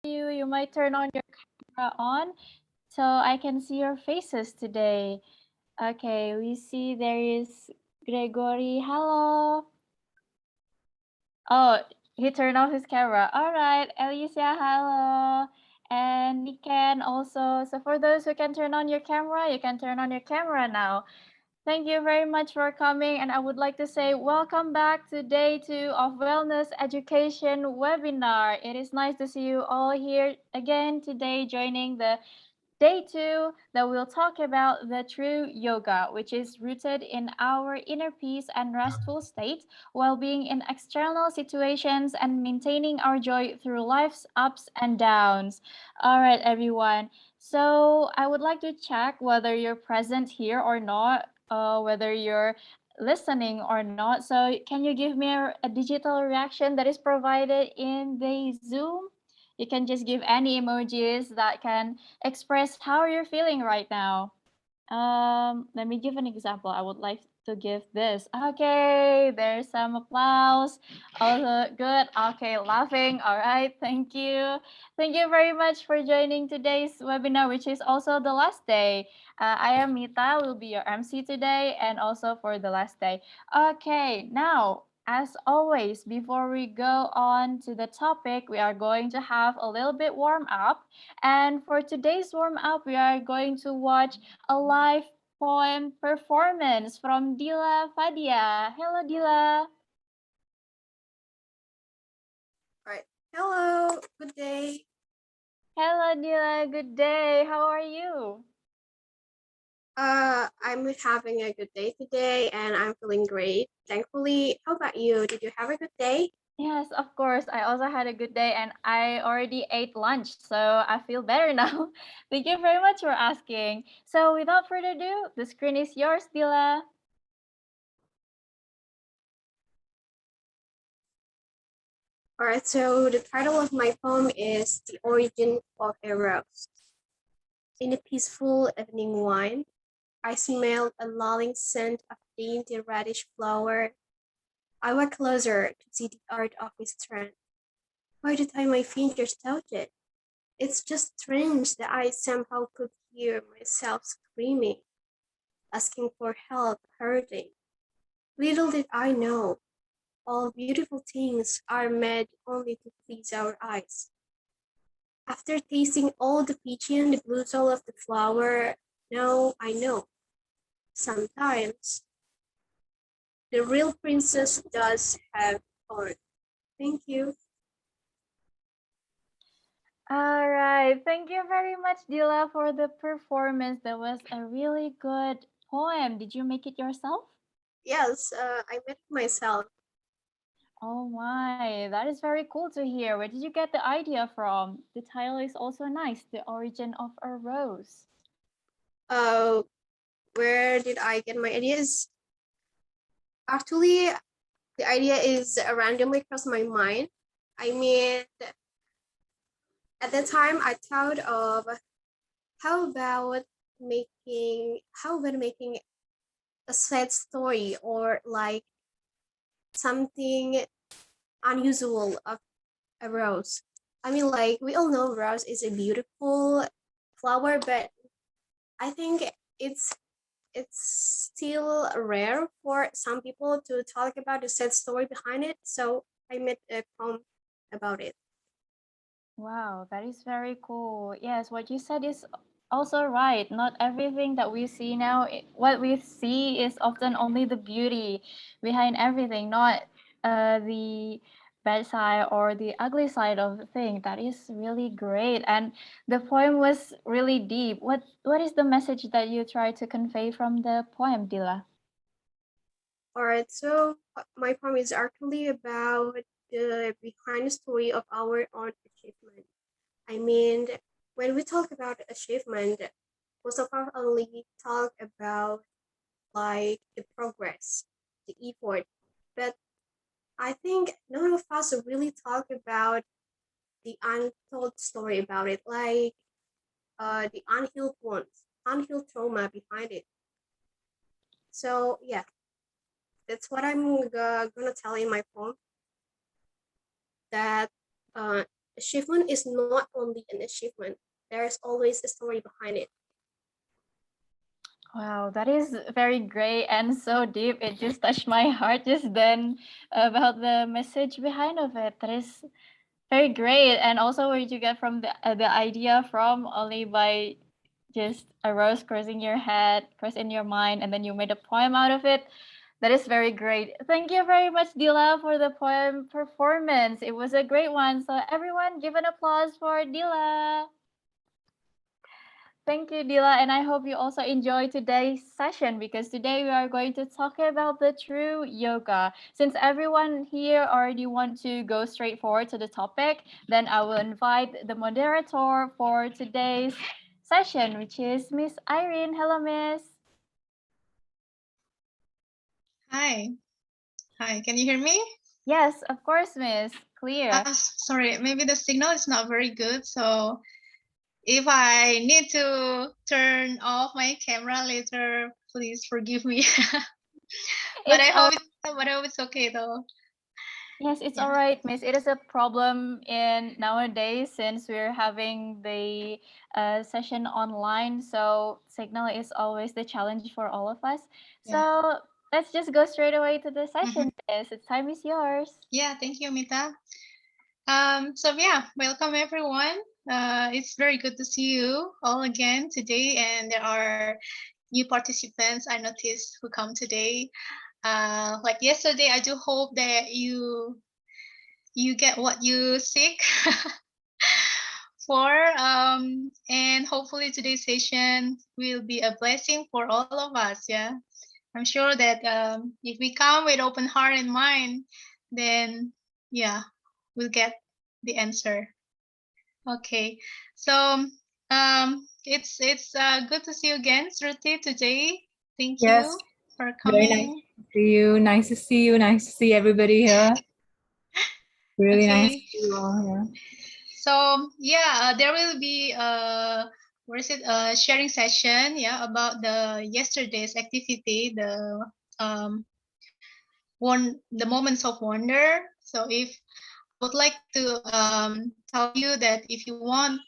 You might turn on your camera on so I can see your faces today. Okay, we see there is Gregory. Hello. Oh, he turned off his camera. All right, Alicia, hello. And Niken also. So for those who can turn on your camera, you can turn on your camera now. Thank you very much for coming, and I would like to say welcome back to day 2 of Wellness Education webinar. It is nice to see you all here again today joining the day 2 that we'll talk about the true yoga, which is rooted in our inner peace and restful state while being in external situations and maintaining our joy through life's ups and downs. All right, everyone. So I would like to check whether you're present here or not, whether you're listening or not. So can you give me a digital reaction that is provided in the Zoom? You can just give any emojis that can express how you're feeling right now. Let me give an example. I would like to give this. Okay, there's some applause. Also good. Okay, laughing. All right, thank you. Thank you very much for joining today's webinar, which is also the last day. I am Mita, will be your MC today and also for the last day. Okay, now as always, before we go on to the topic, we are going to have a little bit warm up. And for today's warm up, we are going to watch a live poem performance from Dila Fadia. Hello, Dila. All right. Hello. Good day. Hello, Dila. Good day. How are you? I'm having a good day today, and I'm feeling great. Thankfully. How about you? Did you have a good day? Yes, of course. I also had a good day and I already ate lunch, so I feel better now. Thank you very much for asking. So, without further ado, the screen is yours, Dila. All right. So the title of my poem is "The Origin of a Rose." In a peaceful evening wine, I smelled a lulling scent of dainty radish flower. I walked closer to see the art of its strength. By the time my fingers touched it, it's just strange that I somehow could hear myself screaming, asking for help, hurting. Little did I know, all beautiful things are made only to please our eyes. After tasting all the peachy and the blue soul of the flower, now I know. Sometimes the real princess does have thorns. Thank you. All right. Thank you very much, Dila, for the performance. That was a really good poem. Did you make it yourself? Yes, I made it myself. Oh my, that is very cool to hear. Where did you get the idea from? The title is also nice, The Origin of a Rose. Uh, where did I get my ideas? Actually, the idea is randomly crossed my mind. I mean, at the time I thought of how about making a sad story or like something unusual of a rose. I mean, like we all know rose is a beautiful flower, but I think it's it's still rare for some people to talk about the sad story behind it. So I made a poem about it. Wow, that is very cool. Yes, what you said is also right. Not everything that we see now, what we see is often only the beauty behind everything, not the bad side or the ugly side of the thing. That is really great. And the poem was really deep. What is the message that you try to convey from the poem, Dila? All right, so my poem is actually about the behind the story of our own achievement. I mean, when we talk about achievement, most of us only talk about like the progress, the effort, but I think none of us really talk about the untold story about it, like the unhealed wounds, unhealed trauma behind it. So yeah, that's what I'm gonna tell in my poem. That uh, achievement is not only an achievement. There's always a story behind it. Wow, that is very great and so deep. It just touched my heart just then about the message behind of it. That is very great. And also where did you get from the idea from only by just a rose crossing your head, cross in your mind, and then you made a poem out of it. That is very great. Thank you very much, Dila, for the poem performance. It was a great one. So everyone give an applause for Dila. Thank you, Dila, and I hope you also enjoy today's session because today we are going to talk about the true yoga. Since everyone here already want to go straight forward to the topic, then I will invite the moderator for today's session, which is Miss Irene. Hello, Miss. Hi. Hi, can you hear me? Yes, of course, Miss. Clear. Sorry, maybe the signal is not very good. So if I need to turn off my camera later, please forgive me. But I hope it's okay though. Yes, it's all right, Miss. It is a problem in nowadays since we're having the session online. So signal is always the challenge for all of us. So let's just go straight away to the session, Miss. The time is yours. Yeah, thank you, Mita. So yeah, welcome everyone. It's very good to see you all again today, and there are new participants I noticed who come today. Like yesterday, I do hope that you get what you seek for, and hopefully today's session will be a blessing for all of us. Yeah, I'm sure that if we come with open heart and mind, then yeah, we'll get the answer. Okay, so it's good to see you again, Shruti, today. Thank you for coming. Very nice to see you. Nice to see you. Nice to see everybody here. Really nice to see you all here. So yeah, there will be a sharing session, yeah, about the yesterday's activity, the moments of wonder. So if I would like to tell you that if you want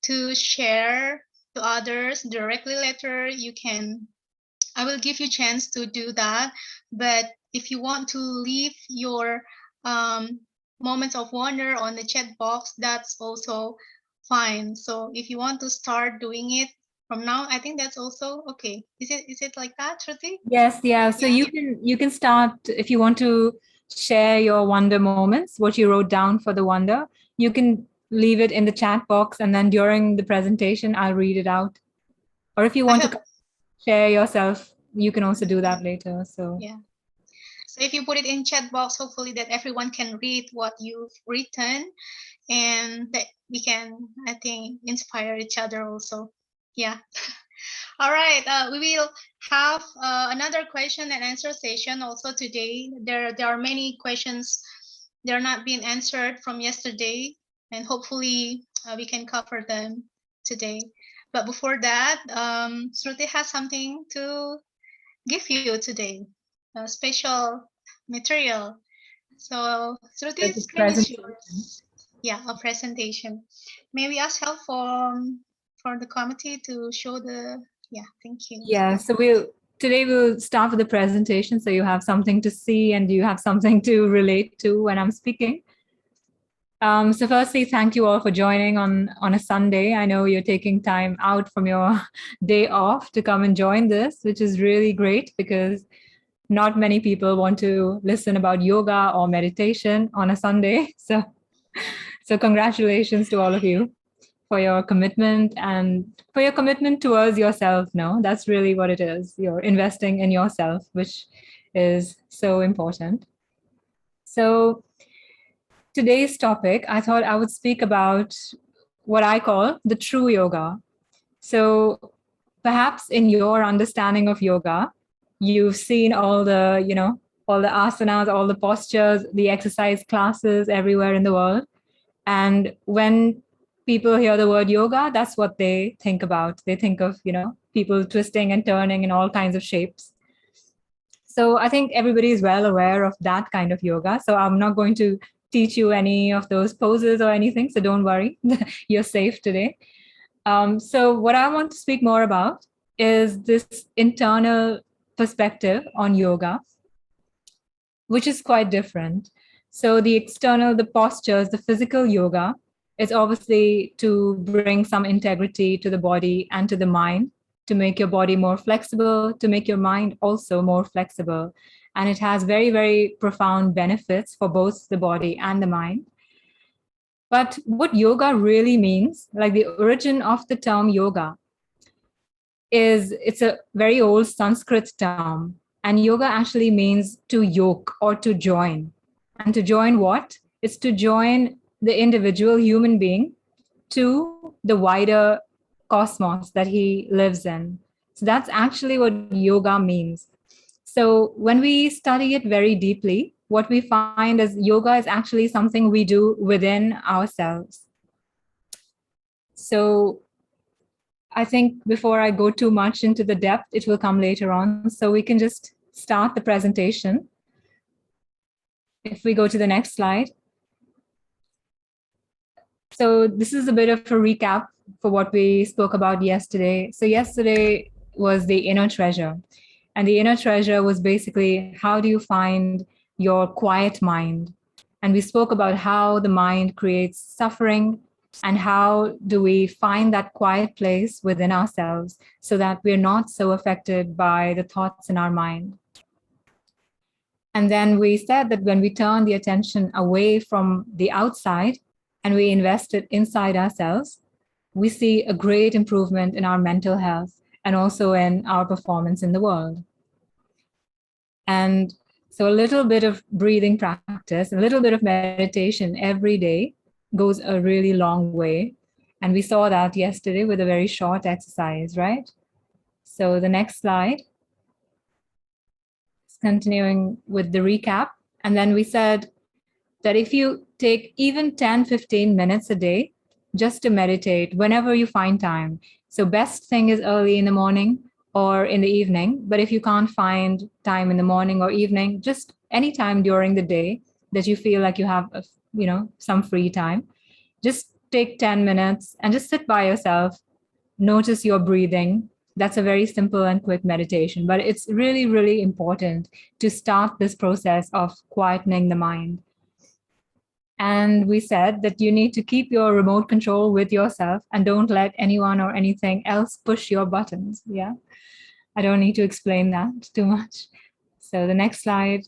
to share to others directly later, you can. I will give you a chance to do that. But if you want to leave your moments of wonder on the chat box, that's also fine. So if you want to start doing it from now, I think that's also okay. Is it like that, Shruti? Yes, yeah. So you can start if you want to share your wonder moments, what you wrote down for the wonder. You can leave it in the chat box, and then during the presentation, I'll read it out. Or if you want to share yourself, you can also do that later. So yeah. So if you put it in chat box, hopefully that everyone can read what you've written, and that we can, I think, inspire each other also. Yeah. All right. We will have another question and answer session also today. There are many questions that are not being answered from yesterday, and hopefully we can cover them today. But before that, Shruti has something to give you today, a special material. So Shruti, the screen is yours. Yeah, a presentation. May we ask help for the committee to show the, thank you. Yeah, so today we'll start with the presentation, so you have something to see and you have something to relate to when I'm speaking. So firstly, thank you all for joining on a Sunday. I know you're taking time out from your day off to come and join this, which is really great because not many people want to listen about yoga or meditation on a Sunday. So congratulations to all of you for your commitment and for your commitment towards yourself. No, that's really what it is. You're investing in yourself, which is so important. So today's topic, I thought I would speak about what I call the true yoga. So perhaps in your understanding of yoga, you've seen all the asanas, all the postures, the exercise classes everywhere in the world. And when people hear the word yoga, that's what they think about. They think of, people twisting and turning in all kinds of shapes. So I think everybody is well aware of that kind of yoga. So I'm not going to teach you any of those poses or anything, so don't worry, you're safe today. So what I want to speak more about is this internal perspective on yoga, which is quite different. So the external, the postures, the physical yoga is obviously to bring some integrity to the body and to the mind, to make your body more flexible, to make your mind also more flexible. And it has very, very profound benefits for both the body and the mind. But what yoga really means, like the origin of the term yoga, is it's a very old Sanskrit term. And yoga actually means to yoke or to join. And to join what? It's to join the individual human being to the wider cosmos that he lives in. So that's actually what yoga means. So when we study it very deeply, what we find is yoga is actually something we do within ourselves. So I think before I go too much into the depth, it will come later on. So we can just start the presentation. If we go to the next slide. So this is a bit of a recap for what we spoke about yesterday. So yesterday was the inner treasure. And the inner treasure was basically, how do you find your quiet mind? And we spoke about how the mind creates suffering and how do we find that quiet place within ourselves so that we're not so affected by the thoughts in our mind. And then we said that when we turn the attention away from the outside and we invest it inside ourselves, we see a great improvement in our mental health and also in our performance in the world. And so a little bit of breathing practice, a little bit of meditation every day goes a really long way. And we saw that yesterday with a very short exercise, right? So the next slide. Continuing with the recap. And then we said that if you take even 10-15 minutes a day just to meditate whenever you find time. So best thing is early in the morning or in the evening. But if you can't find time in the morning or evening, just any time during the day that you feel like you have, some free time, just take 10 minutes and just sit by yourself. Notice your breathing. That's a very simple and quick meditation, but it's really, really important to start this process of quietening the mind. And we said that you need to keep your remote control with yourself and don't let anyone or anything else push your buttons. Yeah, I don't need to explain that too much. So the next slide.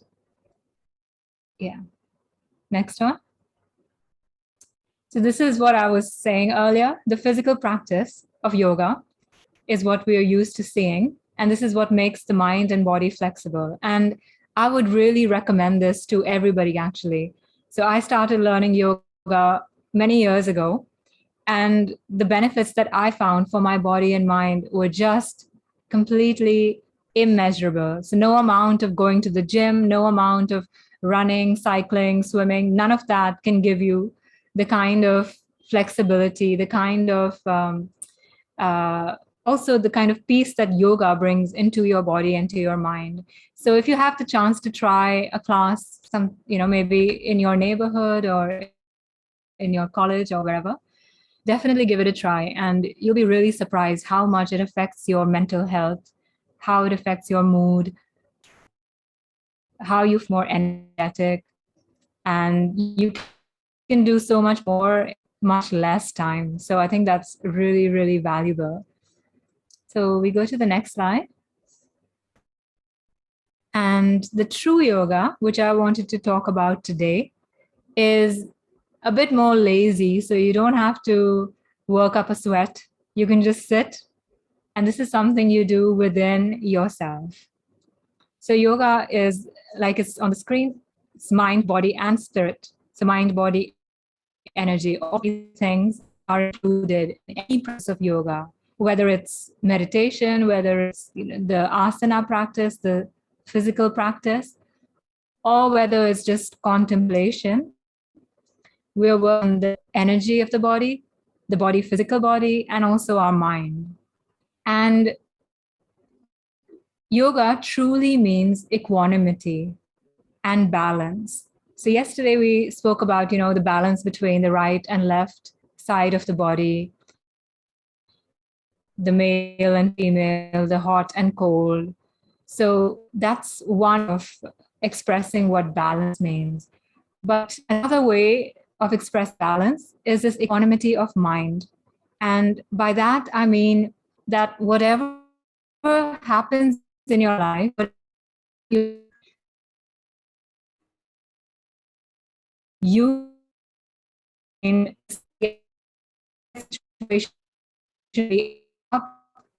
Yeah, next one. So this is what I was saying earlier. The physical practice of yoga is what we are used to seeing. And this is what makes the mind and body flexible. And I would really recommend this to everybody, actually. So I started learning yoga many years ago. And the benefits that I found for my body and mind were just completely immeasurable. So no amount of going to the gym, no amount of running, cycling, swimming, none of that can give you the kind of flexibility, the kind of also the kind of peace that yoga brings into your body and to your mind. So if you have the chance to try a class, maybe in your neighborhood or in your college or wherever, definitely give it a try. And you'll be really surprised how much it affects your mental health, how it affects your mood, how you feel more energetic, and you can do so much more, much less time. So I think that's really, really valuable. So we go to the next slide. And the true yoga, which I wanted to talk about today, is a bit more lazy. So you don't have to work up a sweat. You can just sit. And this is something you do within yourself. So yoga is, like it's on the screen, it's mind, body, and spirit. So mind, body, energy, all these things are included in any practice of yoga, whether it's meditation, whether it's the asana practice, the physical practice, or whether it's just contemplation. We're working on the energy of the body, physical body, and also our mind. And yoga truly means equanimity and balance. So yesterday we spoke about, the balance between the right and left side of the body, the male and female, the hot and cold. So that's one of expressing what balance means. But another way of express balance is this equanimity of mind. And by that, I mean that whatever happens in your life, you in situation be up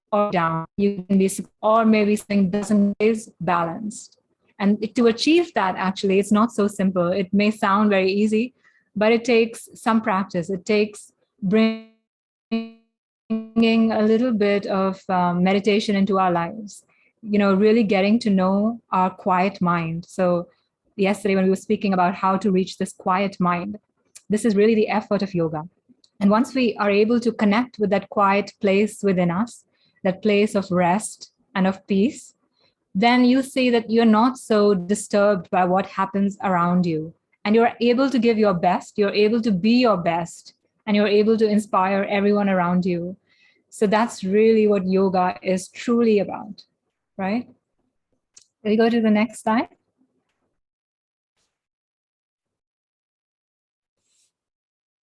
or down. You can be, or maybe something doesn't is balanced. And to achieve that, actually, it's not so simple. It may sound very easy, but it takes some practice. It takes bringing a little bit of meditation into our lives, really getting to know our quiet mind. So yesterday when we were speaking about how to reach this quiet mind, this is really the effort of yoga. And once we are able to connect with that quiet place within us, that place of rest and of peace, then you see that you're not so disturbed by what happens around you. And you're able to give your best, you're able to be your best, and you're able to inspire everyone around you. So that's really what yoga is truly about, right? Can we go to the next slide?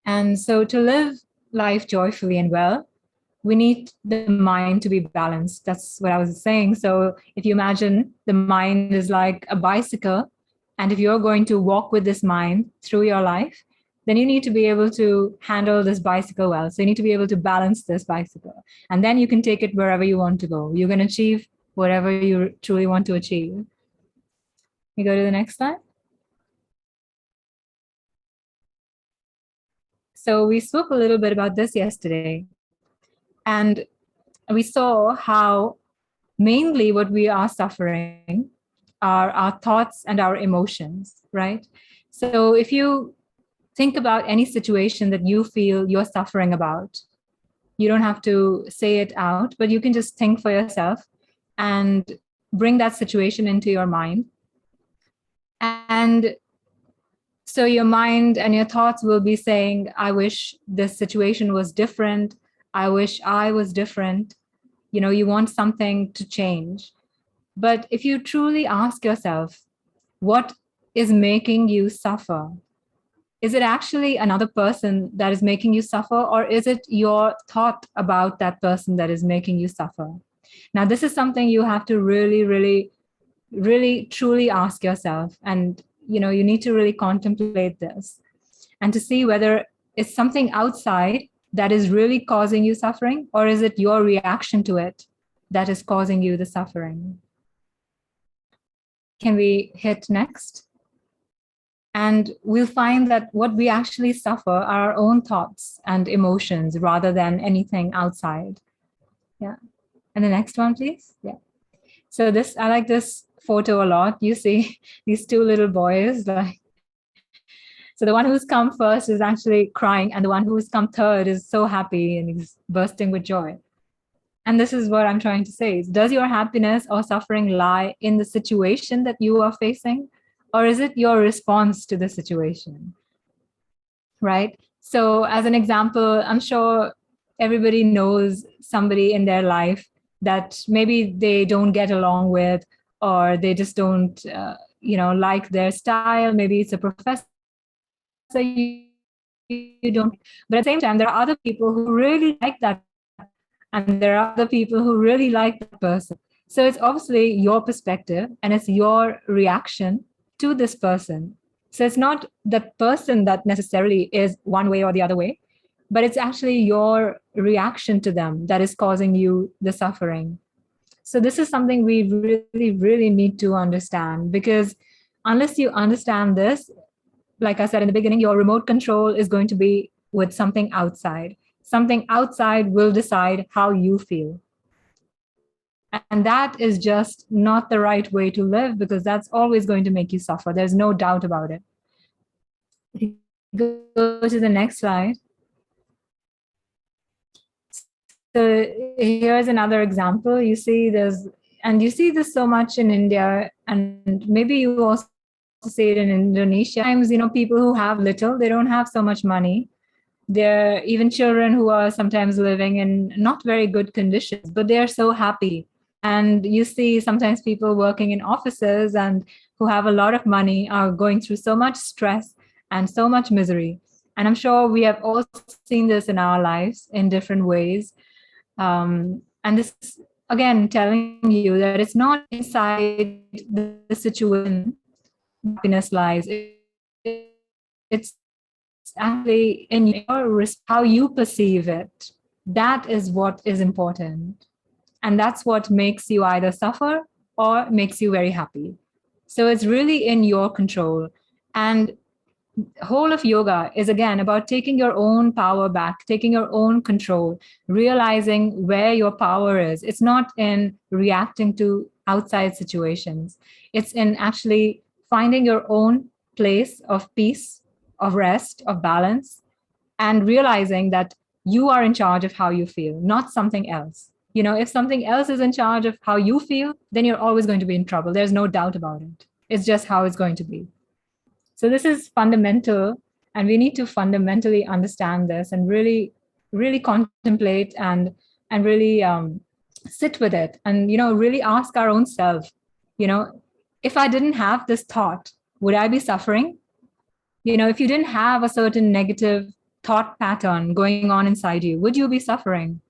And so to live life joyfully and well, we need the mind to be balanced. That's what I was saying. So if you imagine the mind is like a bicycle, and if you're going to walk with this mind through your life, then you need to be able to handle this bicycle well. So you need to be able to balance this bicycle. And then you can take it wherever you want to go. You can achieve whatever you truly want to achieve. You go to the next slide. So we spoke a little bit about this yesterday. And we saw how mainly what we are suffering are our thoughts and our emotions, right? So if you think about any situation that you feel you're suffering about, you don't have to say it out, but you can just think for yourself and bring that situation into your mind. And so your mind and your thoughts will be saying, I wish this situation was different. I wish I was different. You want something to change. But if you truly ask yourself, what is making you suffer? Is it actually another person that is making you suffer, or is it your thought about that person that is making you suffer? Now, this is something you have to really, really, really, truly ask yourself. And, you need to really contemplate this and to see whether it's something outside that is really causing you suffering, or is it your reaction to it that is causing you the suffering? Can we hit next? And we'll find that what we actually suffer are our own thoughts and emotions rather than anything outside. Yeah. And the next one, please. Yeah. So I like this photo a lot. You see these two little boys, so the one who's come first is actually crying, and the one who's come third is so happy and he's bursting with joy. And this is what I'm trying to say. Does your happiness or suffering lie in the situation that you are facing, or is it your response to the situation? Right? So as an example, I'm sure everybody knows somebody in their life that maybe they don't get along with, or they just don't, like their style. Maybe it's a professor you don't. But at the same time, there are other people who really like that, and there are other people who really like that person. So it's obviously your perspective and it's your reaction to this person. So it's not the person that necessarily is one way or the other way, but it's actually your reaction to them that is causing you the suffering. So this is something we really, really need to understand, because unless you understand this, like I said in the beginning, your remote control is going to be with something outside. Something outside will decide how you feel. And that is just not the right way to live, because that's always going to make you suffer. There's no doubt about it. Go to the next slide. So here's another example. You see this so much in India, and maybe you also say it in Indonesia. Sometimes, people who have little, they don't have so much money. There are even children who are sometimes living in not very good conditions, but they are so happy. And you see sometimes people working in offices and who have a lot of money are going through so much stress and so much misery. And I'm sure we have all seen this in our lives in different ways. And this is, again, telling you that it's not inside the situation happiness lies. It's actually in your how you perceive it. That is what is important. And that's what makes you either suffer or makes you very happy. So it's really in your control. And whole of yoga is again about taking your own power back, taking your own control, realizing where your power is. It's not in reacting to outside situations. It's in actually finding your own place of peace, of rest, of balance, and realizing that you are in charge of how you feel, not something else. If something else is in charge of how you feel, then you're always going to be in trouble. There's no doubt about it. It's just how it's going to be. So this is fundamental, and we need to fundamentally understand this and really, really contemplate and really sit with it, and really ask our own self. If I didn't have this thought, would I be suffering? If you didn't have a certain negative thought pattern going on inside you, would you be suffering?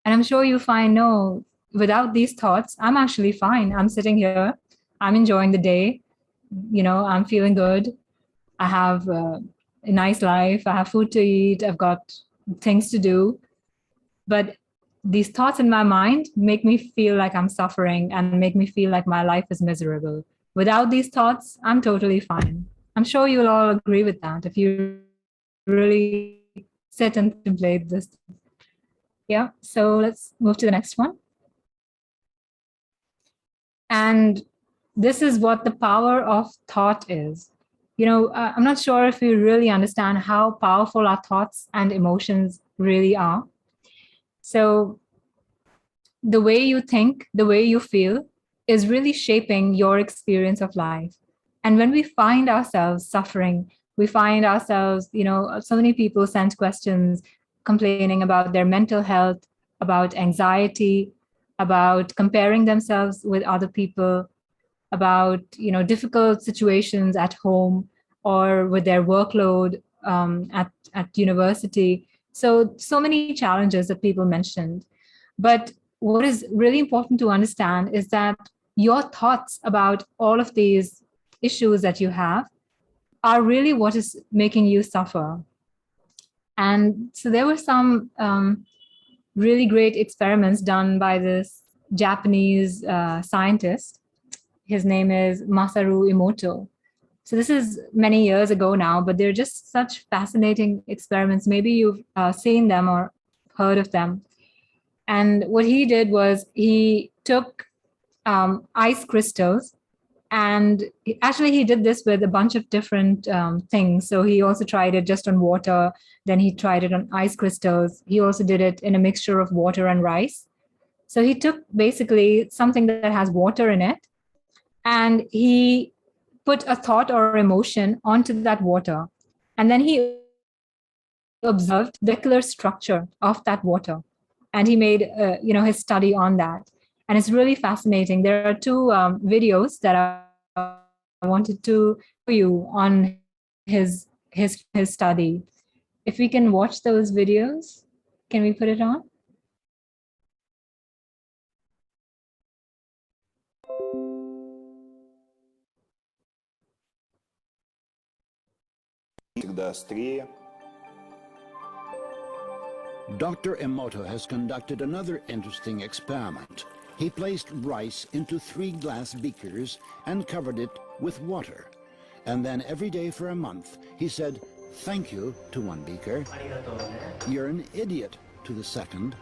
And I'm sure you'll find, no, without these thoughts, I'm actually fine. I'm sitting here, I'm enjoying the day. I'm feeling good. I have a nice life. I have food to eat. I've got things to do. But these thoughts in my mind make me feel like I'm suffering and make me feel like my life is miserable. Without these thoughts, I'm totally fine. I'm sure you'll all agree with that if you really sit and contemplate this. Yeah, so let's move to the next one. And this is what the power of thought is. I'm not sure if we really understand how powerful our thoughts and emotions really are. So the way you think, the way you feel is really shaping your experience of life. And when we find ourselves suffering, we find ourselves, so many people send questions complaining about their mental health, about anxiety, about comparing themselves with other people, about difficult situations at home or with their workload at university. So many challenges that people mentioned. But what is really important to understand is that your thoughts about all of these issues that you have are really what is making you suffer. And so there were some really great experiments done by this Japanese scientist. His name is Masaru Emoto. So this is many years ago now, but they're just such fascinating experiments. Maybe you've seen them or heard of them. And what he did was he took ice crystals, and actually he did this with a bunch of different things. So he also tried it just on water, then he tried it on ice crystals. He also did it in a mixture of water and rice. So he took basically something that has water in it, and he put a thought or emotion onto that water. And then he observed the molecular structure of that water. And he made his study on that. And it's really fascinating. There are two videos that I wanted to show you on his study. If we can watch those videos, can we put it on? Dr. Emoto has conducted another interesting experiment. He placed rice into 3 glass beakers and covered it with water. And then every day for a month, he said, "Thank you" to one beaker, "You're an idiot" to the second,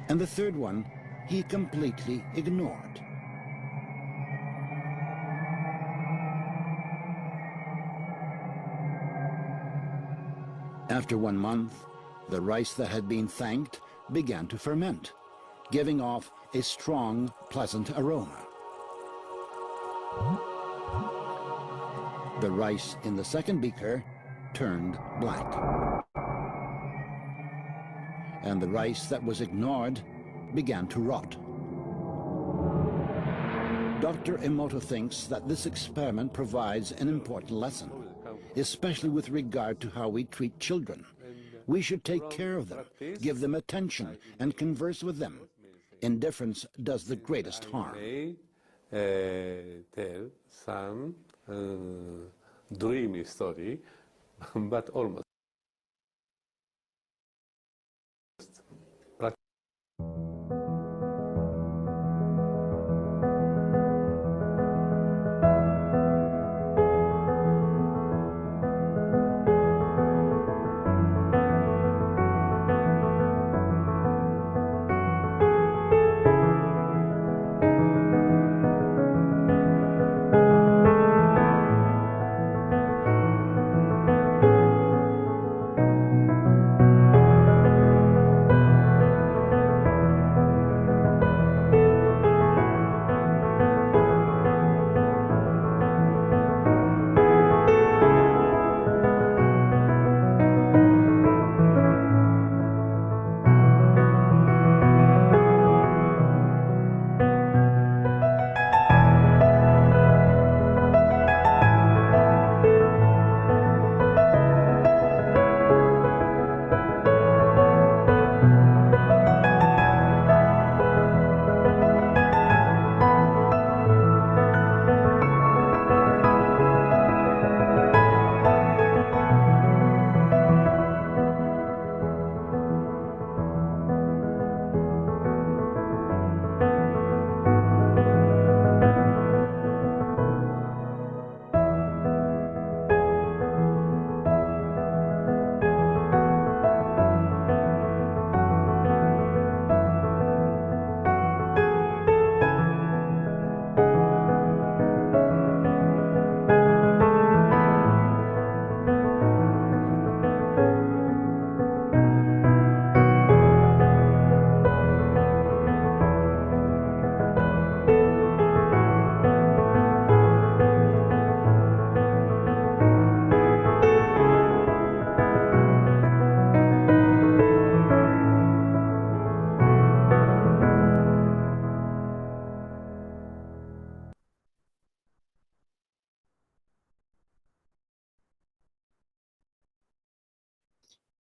and the third one he completely ignored. After 1 month, the rice that had been thanked began to ferment, giving off a strong, pleasant aroma. The rice in the second beaker turned black. And the rice that was ignored began to rot. Dr. Emoto thinks that this experiment provides an important lesson, especially with regard to how we treat children. We should take care of them, give them attention, and converse with them. Indifference does the greatest harm. Tell some dreamy story, but almost.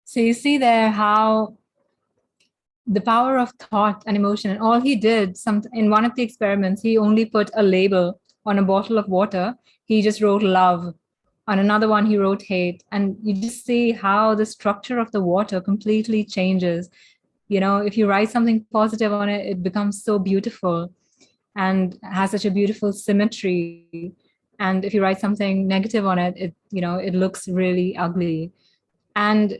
So you see there how the power of thought and emotion, and all he did in one of the experiments, he only put a label on a bottle of water. He just wrote love. On another one, he wrote hate. And you just see how the structure of the water completely changes. You know, if you write something positive on it, it becomes so beautiful and has such a beautiful symmetry. And if you write something negative on it, it looks really ugly. And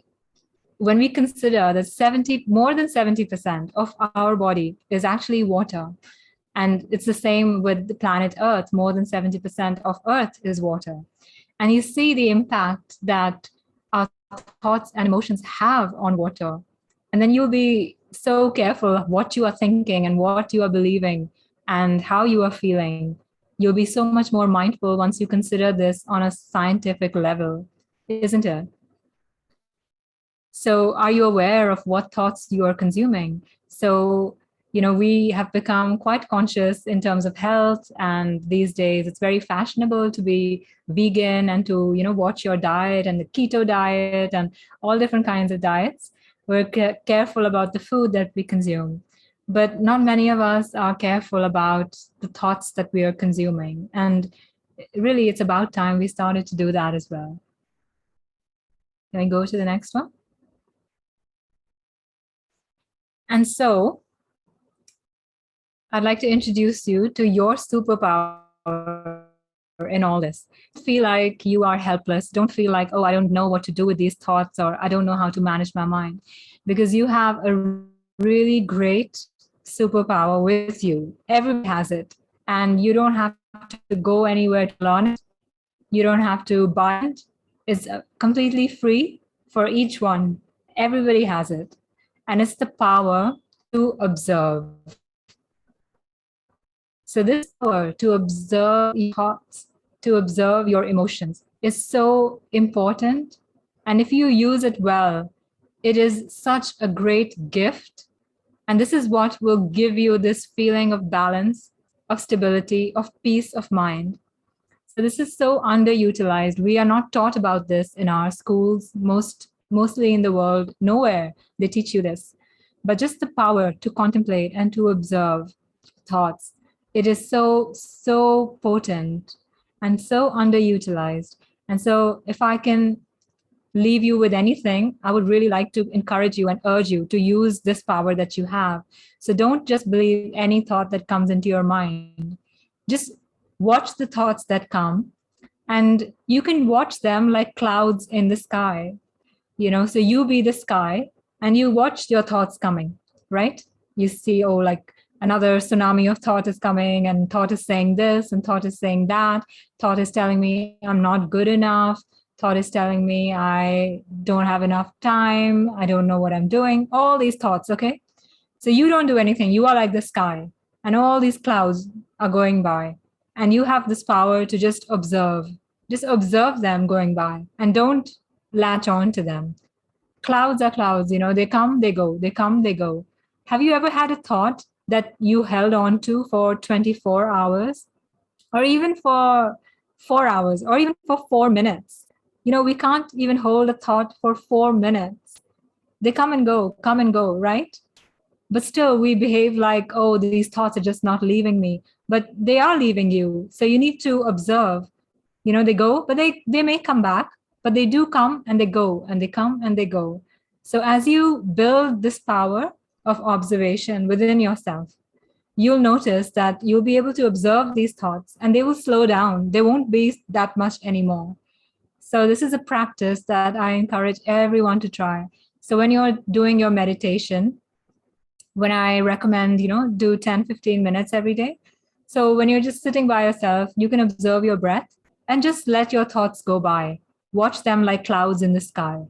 when we consider that more than 70% of our body is actually water, and it's the same with the planet Earth, more than 70% of Earth is water. And you see the impact that our thoughts and emotions have on water. And then you'll be so careful of what you are thinking and what you are believing and how you are feeling. You'll be so much more mindful once you consider this on a scientific level, isn't it? So are you aware of what thoughts you are consuming? So, we have become quite conscious in terms of health. And these days it's very fashionable to be vegan and to, watch your diet and the keto diet and all different kinds of diets. We're careful about the food that we consume, but not many of us are careful about the thoughts that we are consuming. And really, it's about time we started to do that as well. Can I go to the next one? And so I'd like to introduce you to your superpower in all this. Don't feel like you are helpless. Don't feel like, oh, I don't know what to do with these thoughts, or I don't know how to manage my mind, because you have a really great superpower with you. Everybody has it. And you don't have to go anywhere to learn it. You don't have to buy it. It's completely free for each one. Everybody has it. And it's the power observe. So this power to observe your thoughts, to observe your emotions is so important. And if you use it well, it is such a great gift. And this is what will give you this feeling of balance, of stability, of peace of mind. So this is so underutilized. We are not taught about this in our schools, mostly in the world. Nowhere they teach you this. But just the power to contemplate and to observe thoughts, it is so potent and so underutilized. And so if I can leave you with anything, I would really like to encourage you and urge you to use this power that you have. So don't just believe any thought that comes into your mind. Just watch the thoughts that come, and you can watch them like clouds in the sky. So you be the sky and you watch your thoughts coming, right? You see, oh, like another tsunami of thought is coming, and thought is saying this and thought is saying that. Thought is telling me I'm not good enough. Thought is telling me I don't have enough time. I don't know what I'm doing. All these thoughts, okay? So you don't do anything. You are like the sky, and all these clouds are going by, and you have this power to just observe. Just observe them going by and don't latch on to them. Clouds are clouds, they come, they go, they come, they go. Have you ever had a thought that you held on to for 24 hours, or even for 4 hours, or even for 4 minutes? We can't even hold a thought for 4 minutes. They come and go, right? But still we behave like, oh, these thoughts are just not leaving me, but they are leaving you. So you need to observe. They go, but they may come back, but they do come and they go, and they come and they go. So as you build this power of observation within yourself, you'll notice that you'll be able to observe these thoughts, and they will slow down. They won't be that much anymore. So this is a practice that I encourage everyone to try. So when you're doing your meditation, when I recommend, do 10, 15 minutes every day. So when you're just sitting by yourself, you can observe your breath and just let your thoughts go by. Watch them like clouds in the sky.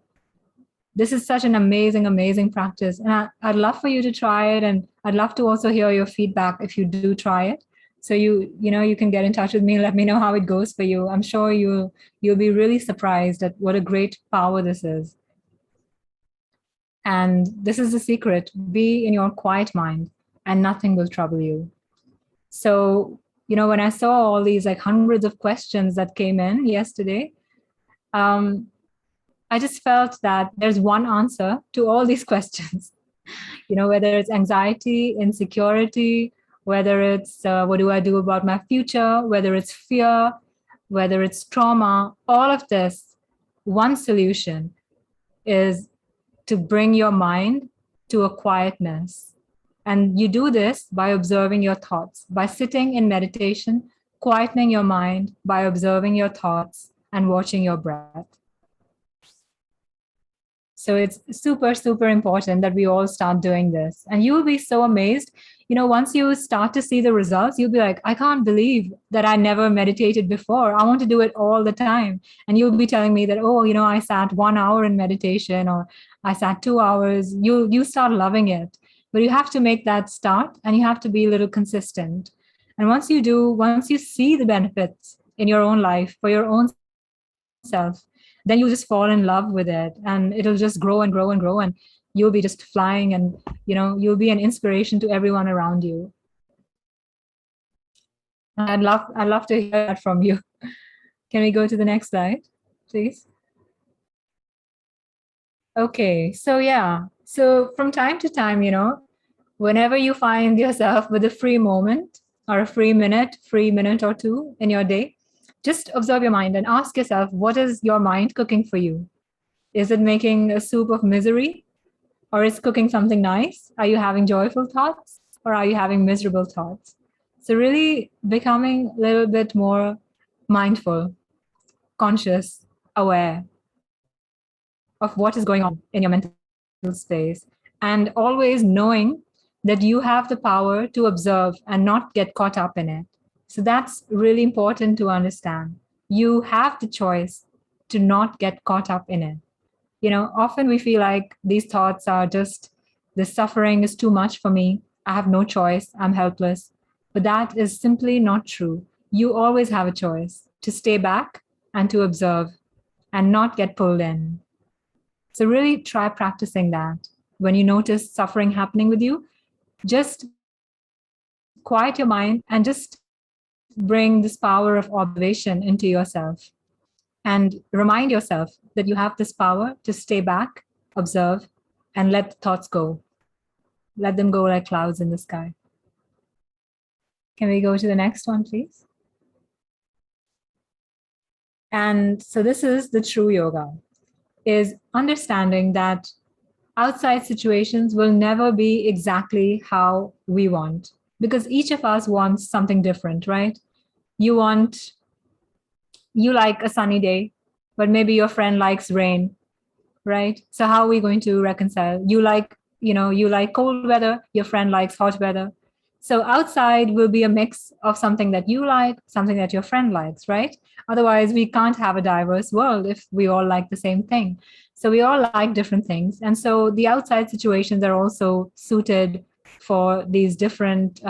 This is such an amazing, amazing practice. And I'd love for you to try it. And I'd love to also hear your feedback if you do try it. So you can get in touch with me and let me know how it goes for you. I'm sure you'll be really surprised at what a great power this is. And this is the secret: be in your quiet mind and nothing will trouble you. So, when I saw all these like hundreds of questions that came in yesterday, I just felt that there's one answer to all these questions. Whether it's anxiety, insecurity, whether it's what do I do about my future, whether it's fear, whether it's trauma, all of this, one solution is to bring your mind to a quietness. And you do this by observing your thoughts, by sitting in meditation, quietening your mind by observing your thoughts and watching your breath. So it's super, super important that we all start doing this. And you will be so amazed. Once you start to see the results, you'll be like, I can't believe that I never meditated before. I want to do it all the time. And you'll be telling me that, oh, I sat 1 hour in meditation, or I sat 2 hours. You start loving it. But you have to make that start, and you have to be a little consistent. And once you see the benefits in your own life for your own self, then you just fall in love with it, and it'll just grow and grow and grow, and you'll be just flying, and you'll be an inspiration to everyone around you. I'd love to hear that from you. Can we go to the next slide, please? Okay, so yeah. So from time to time, whenever you find yourself with a free moment or a free minute or two in your day, just observe your mind and ask yourself, what is your mind cooking for you? Is it making a soup of misery, or is cooking something nice? Are you having joyful thoughts, or are you having miserable thoughts? So really becoming a little bit more mindful, conscious, aware of what is going on in your mental space, and always knowing that you have the power to observe and not get caught up in it. So that's really important to understand. You have the choice to not get caught up in it. Often we feel like these thoughts are just This suffering is too much for me. I have no choice. I'm helpless. But that is simply not true. You always have a choice to stay back and to observe and not get pulled in. So really try practicing that. When you notice suffering happening with you, just quiet your mind and just bring this power of observation into yourself and remind yourself that you have this power to stay back, observe, and let the thoughts go. Let them go like clouds in the sky. Can we go to the next one, please? And so this is the true yoga, is understanding that outside situations will never be exactly how we want, because each of us wants something different, right? You like a sunny day, but maybe your friend likes rain, right? So how are we going to reconcile? You like cold weather, your friend likes hot weather. So outside will be a mix of something that you like, something that your friend likes, right? Otherwise, we can't have a diverse world if we all like the same thing. So we all like different things. And so the outside situations are also suited for these different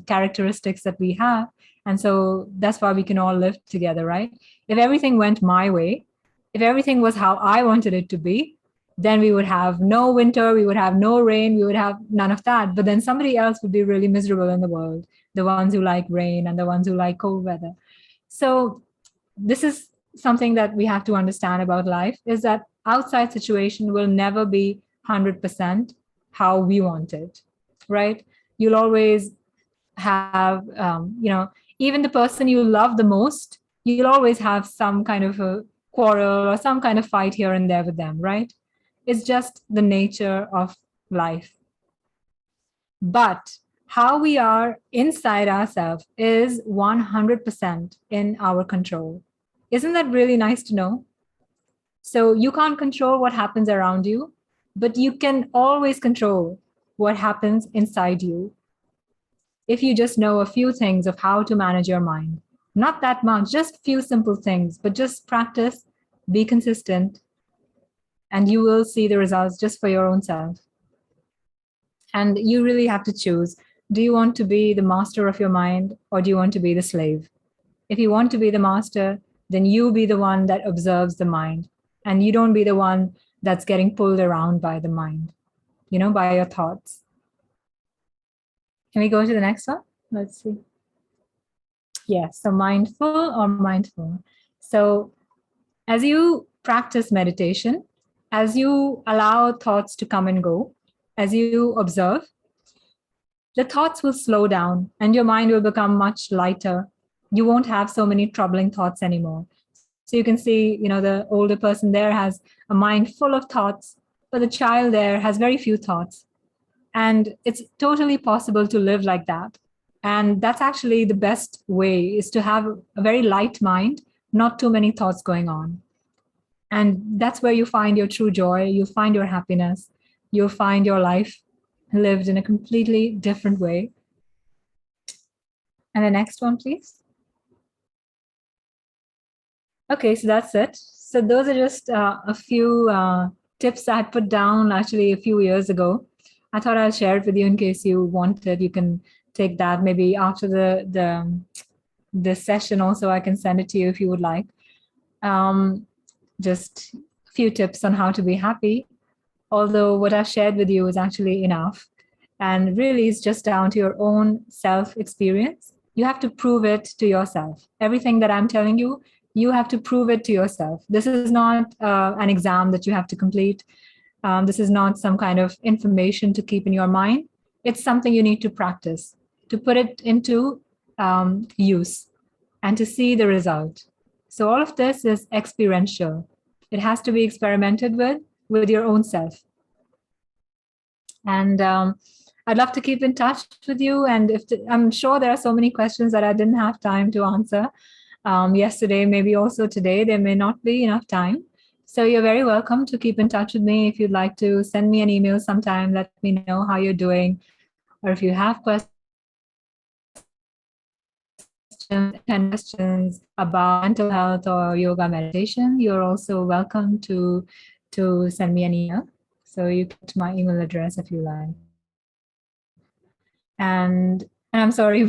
characteristics that we have. And so that's why we can all live together, right? If everything went my way, if everything was how I wanted it to be, then we would have no winter, we would have no rain, we would have none of that. But then somebody else would be really miserable in the world, the ones who like rain and the ones who like cold weather. So this is something that we have to understand about life, is that outside situation will never be 100% how we want it, right? You'll always have, even the person you love the most, you'll always have some kind of a quarrel or some kind of fight here and there with them, right? It's just the nature of life. But how we are inside ourselves is 100% in our control. Isn't that really nice to know? So you can't control what happens around you, but you can always control what happens inside you. If you just know a few things of how to manage your mind, not that much, just few simple things, but just practice, be consistent, and you will see the results just for your own self. And you really have to choose. Do you want to be the master of your mind, or do you want to be the slave? If you want to be the master, then you be the one that observes the mind, and you don't be the one that's getting pulled around by the mind, by your thoughts. Can we go to the next one? Let's see. Yes, so mindful or mindful. So as you practice meditation, as you allow thoughts to come and go, as you observe, the thoughts will slow down and your mind will become much lighter. You won't have so many troubling thoughts anymore. So you can see, the older person there has a mind full of thoughts, but the child there has very few thoughts. And it's totally possible to live like that. And that's actually the best way, is to have a very light mind, not too many thoughts going on. And that's where you find your true joy, you find your happiness, you'll find your life lived in a completely different way. And the next one, please. Okay, so that's it. So those are just a few tips I had put down actually a few years ago. I thought I'll share it with you in case you wanted. You can take that maybe after the session also. I can send it to you if you would like. Just a few tips on how to be happy. Although what I've shared with you is actually enough. And really it's just down to your own self-experience. You have to prove it to yourself. Everything that I'm telling you, you have to prove it to yourself. This is not an exam that you have to complete. This is not some kind of information to keep in your mind. It's something you need to practice, to put it into use and to see the result. So all of this is experiential. It has to be experimented with your own self. And I'd love to keep in touch with you. And I'm sure there are so many questions that I didn't have time to answer yesterday, maybe also today, there may not be enough time. So you're very welcome to keep in touch with me. If you'd like to send me an email sometime, let me know how you're doing. Or if you have questions about mental health or yoga meditation, you're also welcome to send me an email. So you can put my email address if you like. And I'm sorry,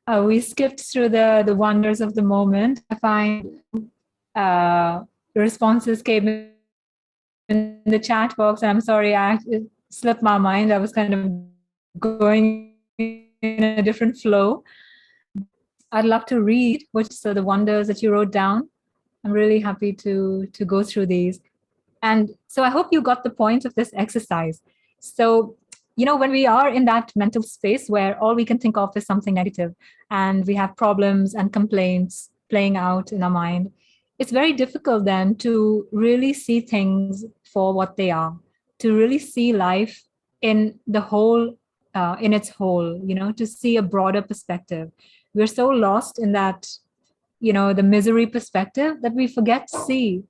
we skipped through the wonders of the moment. I find the responses came in the chat box, and I'm sorry, it slipped my mind. I was kind of going in a different flow. I'd love to read the wonders that you wrote down. I'm really happy to go through these. And so I hope you got the point of this exercise. So, when we are in that mental space where all we can think of is something negative and we have problems and complaints playing out in our mind, it's very difficult then to really see things for what they are, to really see life in the whole, in its whole, to see a broader perspective. We're so lost in that, the misery perspective that we forget to see.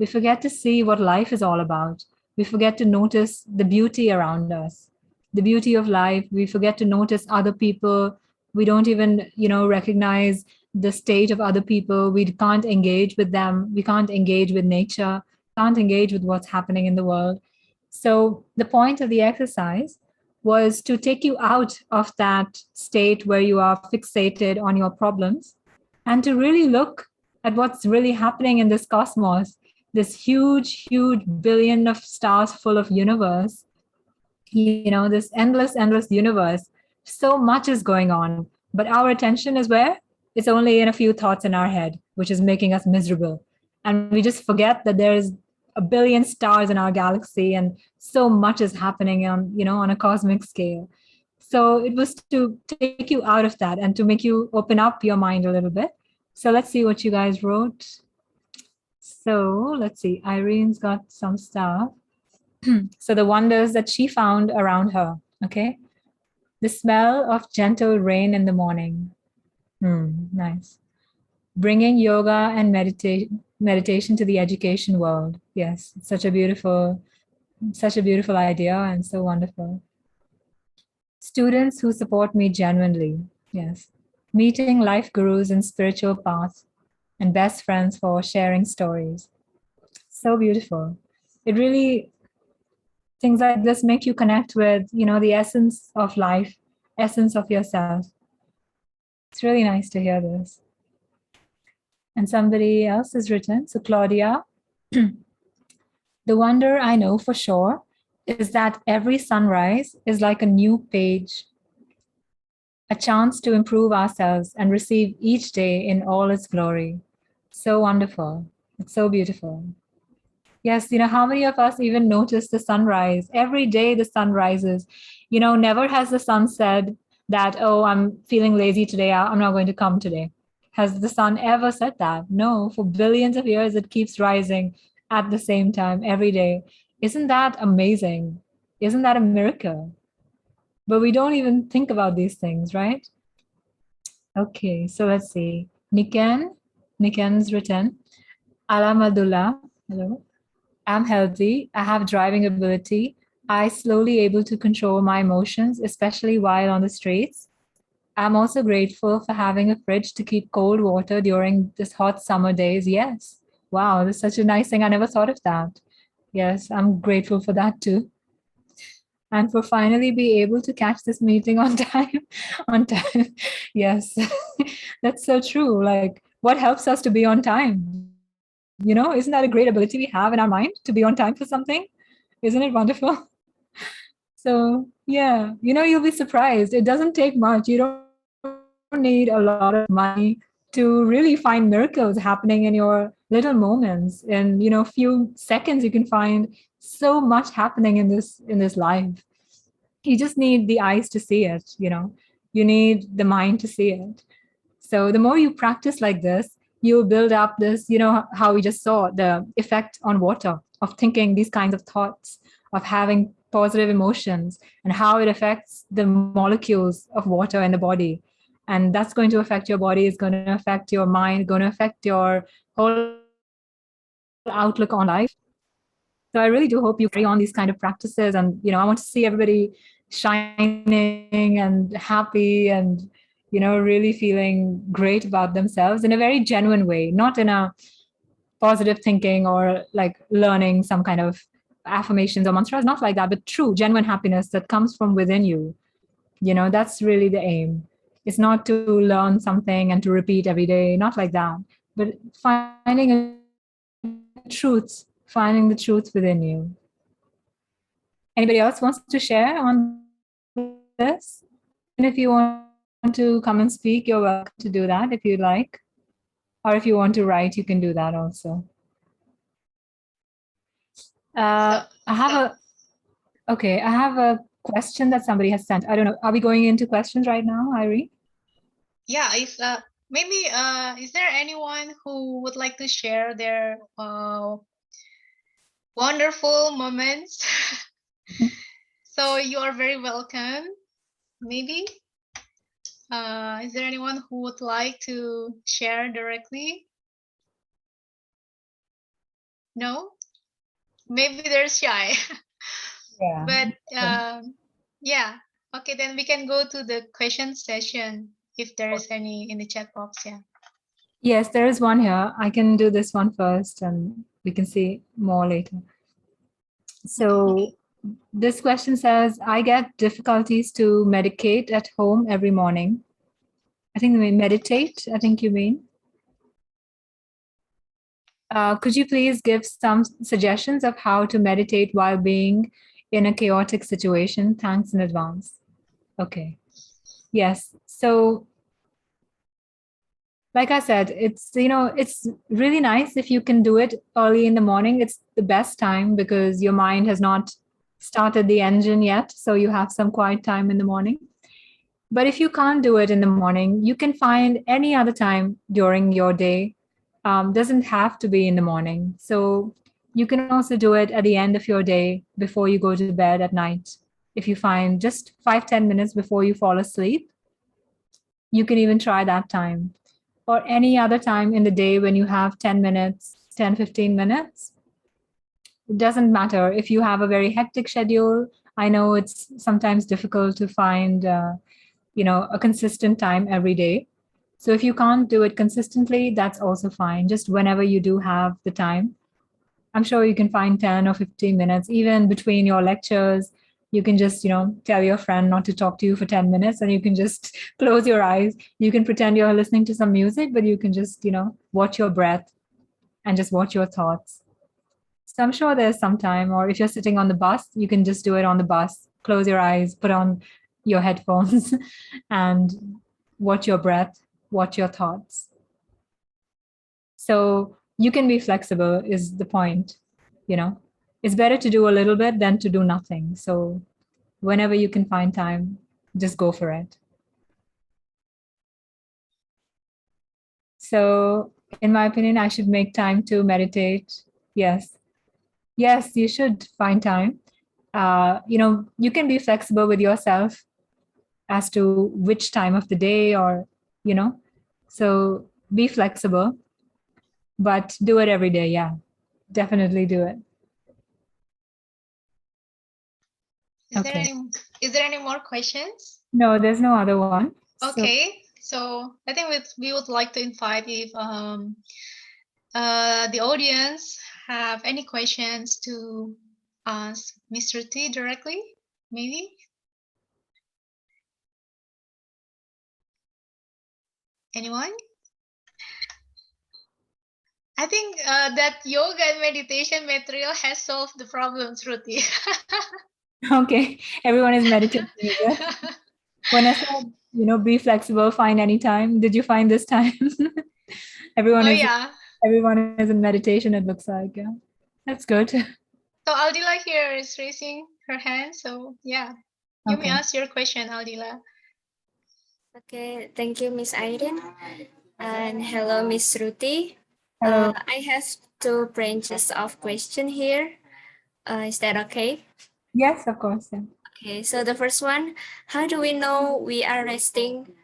We forget to see what life is all about. We forget to notice the beauty around us, the beauty of life. We forget to notice other people. We don't even, recognize the state of other people. We can't engage with them. We can't engage with nature, can't engage with what's happening in the world. So the point of the exercise was to take you out of that state where you are fixated on your problems and to really look at what's really happening in this cosmos, this huge, huge billion of stars full of universe, this endless, endless universe. So much is going on, but our attention is where? It's only in a few thoughts in our head, which is making us miserable. And we just forget that there's a billion stars in our galaxy and so much is happening on a cosmic scale. So it was to take you out of that and to make you open up your mind a little bit. So let's see what you guys wrote. So let's see, Irene's got some stuff. So the wonders that she found around her, okay? The smell of gentle rain in the morning. Nice. Bringing yoga and meditation to the education world. Yes, such a beautiful idea and so wonderful. Students who support me genuinely. Yes. Meeting life gurus in spiritual paths and best friends for sharing stories. So beautiful. It really, things like this make you connect with, the essence of life, essence of yourself. It's really nice to hear this. And somebody else has written, so Claudia, the wonder I know for sure is that every sunrise is like a new page, a chance to improve ourselves and receive each day in all its glory. So wonderful. It's so beautiful. Yes, how many of us even notice the sunrise? Every day the sun rises. Never has the sun said that, oh, I'm feeling lazy today, I'm not going to come today. Has the sun ever said that? No, for billions of years it keeps rising at the same time every day. Isn't that amazing? Isn't that a miracle? But we don't even think about these things, right? Okay, so let's see. Niken's written, Alam Abdullah, hello. I'm healthy, I have driving ability, I slowly able to control my emotions, especially while on the streets. I'm also grateful for having a fridge to keep cold water during this hot summer days. Yes. Wow, that's such a nice thing. I never thought of that. Yes, I'm grateful for that too. And for finally be able to catch this meeting on time. Yes, that's so true. Like, what helps us to be on time? Isn't that a great ability we have in our mind to be on time for something? Isn't it wonderful? So yeah, you'll be surprised. It doesn't take much. You don't need a lot of money to really find miracles happening in your little moments. In few seconds, you can find so much happening in this life. You just need the eyes to see it. You need the mind to see it. So the more you practice like this, you build up this, how we just saw the effect on water of thinking these kinds of thoughts, of having positive emotions, and how it affects the molecules of water in the body. And that's going to affect your body, it's going to affect your mind, going to affect your whole outlook on life. So I really do hope you carry on these kind of practices. And, I want to see everybody shining and happy and, really feeling great about themselves in a very genuine way, not in a positive thinking or like learning some kind of affirmations or mantras, not like that, but true, genuine happiness that comes from within you. That's really the aim. It's not to learn something and to repeat every day, not like that, but finding the truth within you. Anybody else wants to share on this? And if you want to come and speak, you're welcome to do that if you'd like. Or if you want to write, you can do that also. I have a question that somebody has sent. I don't know. Are we going into questions right now, Irene? Yeah, if maybe is there anyone who would like to share their wonderful moments? So you are very welcome. Maybe is there anyone who would like to share directly? No, maybe they're shy. Yeah. But yeah, okay, then we can go to the question session if there is any in the chat box. Yeah. Yes, there is one here. I can do this one first and we can see more later. So this question says, I get difficulties to medicate at home every morning. I think they mean meditate, I think you mean. Could you please give some suggestions of how to meditate while being in a chaotic situation? Thanks in advance. Okay. Yes. So like I said, it's really nice if you can do it early in the morning. It's the best time because your mind has not started the engine yet. So you have some quiet time in the morning. But if you can't do it in the morning, you can find any other time during your day. Doesn't have to be in the morning. So you can also do it at the end of your day before you go to bed at night. If you find just 5-10 minutes before you fall asleep, you can even try that time. Or any other time in the day when you have 10 minutes, 10-15 minutes. It doesn't matter if you have a very hectic schedule. I know it's sometimes difficult to find a consistent time every day. So if you can't do it consistently, that's also fine. Just whenever you do have the time, I'm sure you can find 10 or 15 minutes, even between your lectures. You can just, tell your friend not to talk to you for 10 minutes and you can just close your eyes. You can pretend you're listening to some music, but you can just, watch your breath and just watch your thoughts. So I'm sure there's some time, or if you're sitting on the bus, you can just do it on the bus. Close your eyes, put on your headphones and watch your breath, watch your thoughts. So you can be flexible is the point, It's better to do a little bit than to do nothing. So whenever you can find time, just go for it. So in my opinion, I should make time to meditate. Yes, you should find time. You can be flexible with yourself as to which time of the day or, so be flexible, but do it every day. Yeah, definitely do it. Is there any more questions? No, there's no other one. Okay, so I think we would like to invite if the audience have any questions to ask Mr. T directly, maybe. Anyone? I think that yoga and meditation material has solved the problem, Shruti. Okay, everyone is meditating. When I said, be flexible, find any time, did you find this time? Everyone is in meditation, it looks like. Yeah, that's good. So Aldila here is raising her hand. So yeah, you may ask your question, Aldila. Okay, thank you, Miss Irene. And hello, Miss Shruti. Hello. I have 2 branches of question here. Is that okay? Yes, of course. Yeah. Okay, so the first one, how do we know we are resting?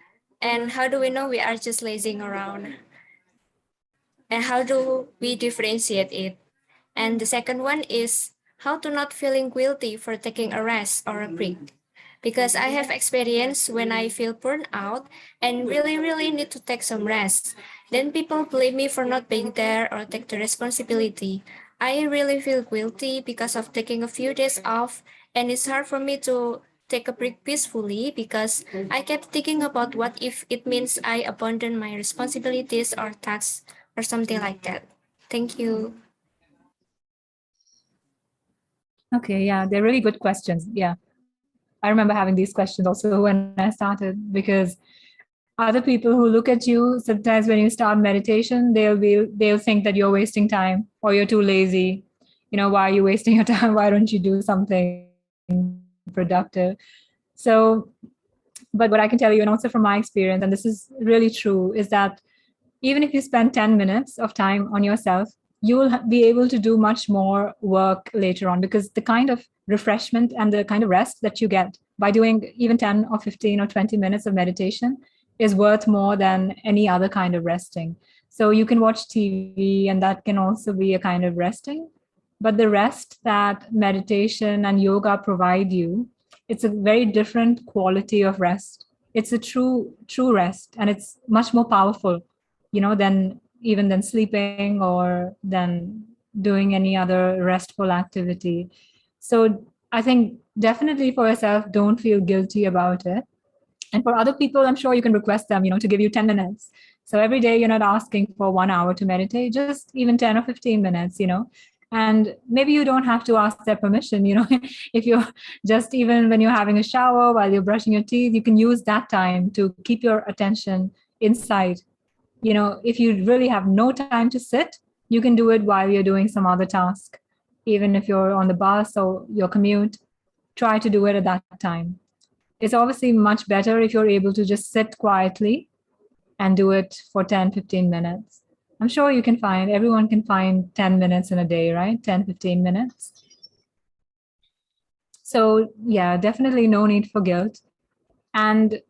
And how do we know we are just lazing around? And how do we differentiate it? And the second one is how to not feeling guilty for taking a rest or a break. Because I have experience when I feel burned out and really need to take some rest. Then people blame me for not being there or take the responsibility. I really feel guilty because of taking a few days off, and it's hard for me to take a break peacefully because I kept thinking about what if it means I abandon my responsibilities or tasks or something like that. Thank you. Okay, yeah, they're really good questions. Yeah. I remember having these questions also when I started, because other people who look at you sometimes when you start meditation, they'll think that you're wasting time or you're too lazy. Why are you wasting your time? Why don't you do something productive? So, but what I can tell you, and also from my experience, and this is really true, is that even if you spend 10 minutes of time on yourself, you will be able to do much more work later on, because the kind of refreshment and the kind of rest that you get by doing even 10 or 15 or 20 minutes of meditation is worth more than any other kind of resting. So you can watch TV, and that can also be a kind of resting. But the rest that meditation and yoga provide you, it's a very different quality of rest. It's a true rest, and it's much more powerful, than sleeping or than doing any other restful activity. So I think definitely for yourself, don't feel guilty about it. And for other people, I'm sure you can request them, to give you 10 minutes. So every day you're not asking for 1 hour to meditate, just even 10 or 15 minutes, and maybe you don't have to ask their permission, if you're just, even when you're having a shower, while you're brushing your teeth, you can use that time to keep your attention inside. If you really have no time to sit, you can do it while you're doing some other task. Even if you're on the bus or your commute, try to do it at that time. It's obviously much better if you're able to just sit quietly and do it for 10, 15 minutes. I'm sure everyone can find 10 minutes in a day, right? 10, 15 minutes. So yeah, definitely no need for guilt. And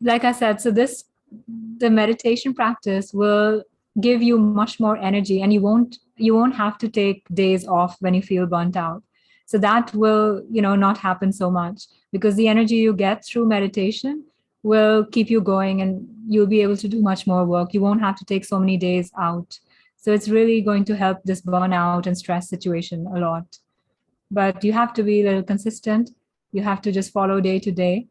like I said, the meditation practice will give you much more energy, and you won't have to take days off when you feel burnt out. So that will, not happen so much, because the energy you get through meditation will keep you going, and you'll be able to do much more work. You won't have to take so many days out. So it's really going to help this burnout and stress situation a lot. But you have to be a little consistent. You have to just follow day to day,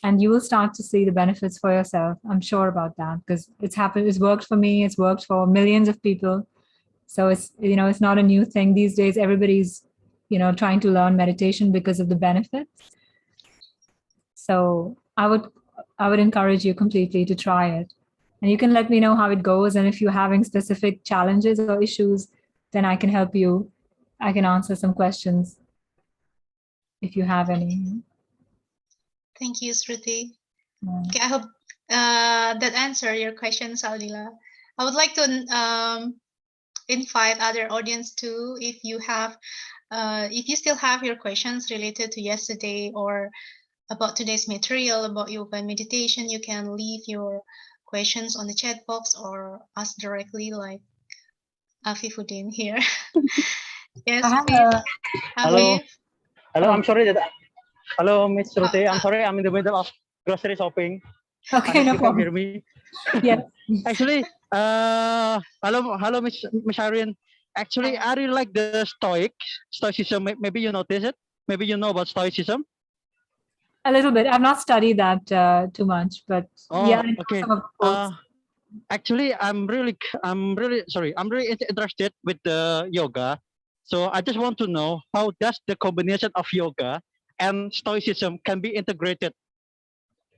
and you will start to see the benefits for yourself. I'm sure about that, because it's worked for me. It's worked for millions of people. So it's not a new thing these days. Everybody's, trying to learn meditation because of the benefits. So I would encourage you completely to try it. And you can let me know how it goes. And if you're having specific challenges or issues, then I can help you. I can answer some questions if you have any. Thank you, Shruti. Yeah. Okay, I hope that answer your question, Saldila. I would like to invite other audience too. If you still have your questions related to yesterday or about today's material about yoga and meditation, you can leave your questions on the chat box or ask directly, like Afifuddin here. Yes, please. Hello. Afif. Hello, Oh. I'm sorry that. Hello, Miss Shruti. I'm sorry, I'm in the middle of grocery shopping. Okay, no You can hear problem. me. Yes. Actually, hello, Miss Irene. Actually, I really like the Stoicism. Maybe you notice it. Maybe you know about Stoicism. A little bit. I've not studied that too much, but yeah. I know Okay. some of the quotes. Actually, I'm really interested with the yoga. So I just want to know, how does the combination of yoga and Stoicism can be integrated?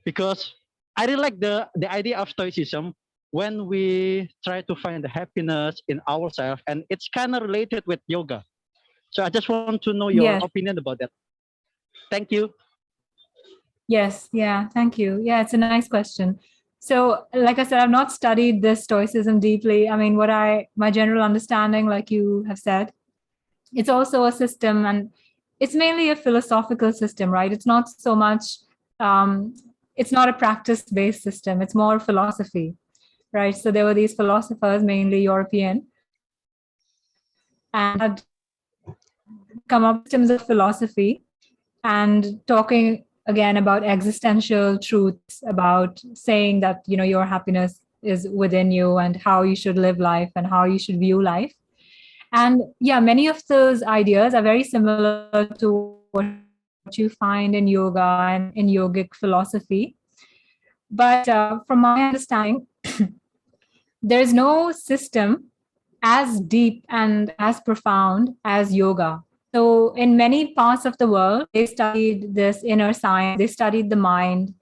Because I really like the idea of Stoicism when we try to find the happiness in ourselves, and it's kind of related with yoga. So I just want to know your Yes. opinion about that. Thank you. Yes. Yeah. Thank you. Yeah, it's a nice question. So, like I said, I've not studied this Stoicism deeply. I mean, my general understanding, like you have said, it's also a system, and it's mainly a philosophical system, right? It's not so much, it's not a practice-based system. It's more philosophy, right? So there were these philosophers, mainly European, and had come up with systems of philosophy and talking again about existential truths, about saying that, your happiness is within you and how you should live life and how you should view life. And yeah, many of those ideas are very similar to what you find in yoga and in yogic philosophy. But from my understanding, there's no system as deep and as profound as yoga. So in many parts of the world, they studied this inner science, they studied the mind,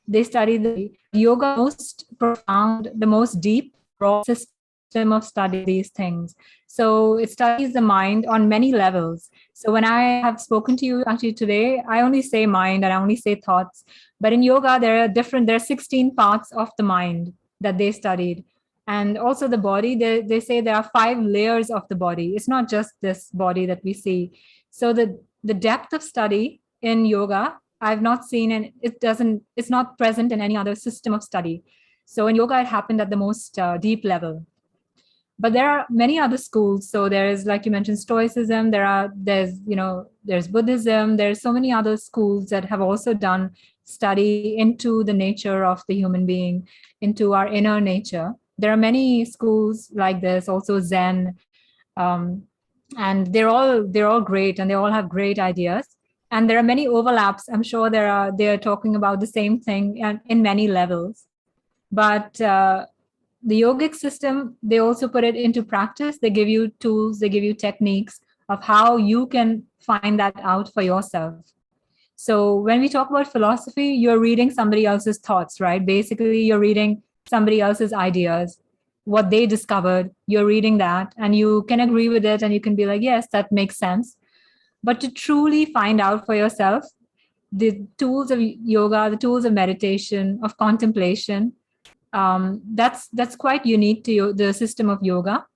they studied the yoga, most profound, the most deep, raw system of studying these things. So it studies the mind on many levels. So when I have spoken to you actually today, I only say mind and I only say thoughts. But in yoga, there are 16 parts of the mind that they studied. And also the body, they say there are 5 layers of the body. It's not just this body that we see. So the depth of study in yoga, I've not seen, and it's not present in any other system of study. So in yoga, it happened at the most deep level. But there are many other schools. So there is, like you mentioned, Stoicism. There's Buddhism. There's so many other schools that have also done study into the nature of the human being, into our inner nature. There are many schools like this, also Zen, and they're all great, and they all have great ideas. And there are many overlaps. I'm sure they're talking about the same thing and in many levels. But the yogic system, they also put it into practice. They give you tools, they give you techniques of how you can find that out for yourself. So when we talk about philosophy, you're reading somebody else's thoughts, right? Basically, you're reading somebody else's ideas, what they discovered, you're reading that, and you can agree with it, and you can be like, yes, that makes sense. But to truly find out for yourself, the tools of yoga, the tools of meditation, of contemplation, that's quite unique to the system of yoga.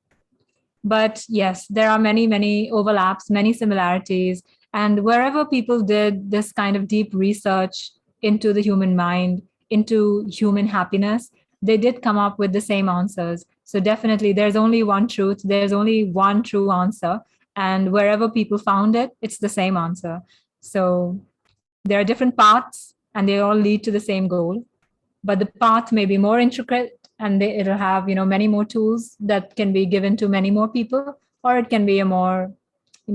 But yes, there are many overlaps, many similarities. And wherever people did this kind of deep research into the human mind, into human happiness, they did come up with the same answers. So definitely there's only one truth, there's only one true answer. And wherever people found it, it's the same answer. So there are different paths and they all lead to the same goal. But the path may be more intricate and it'll have many more tools that can be given to many more people, or it can be a more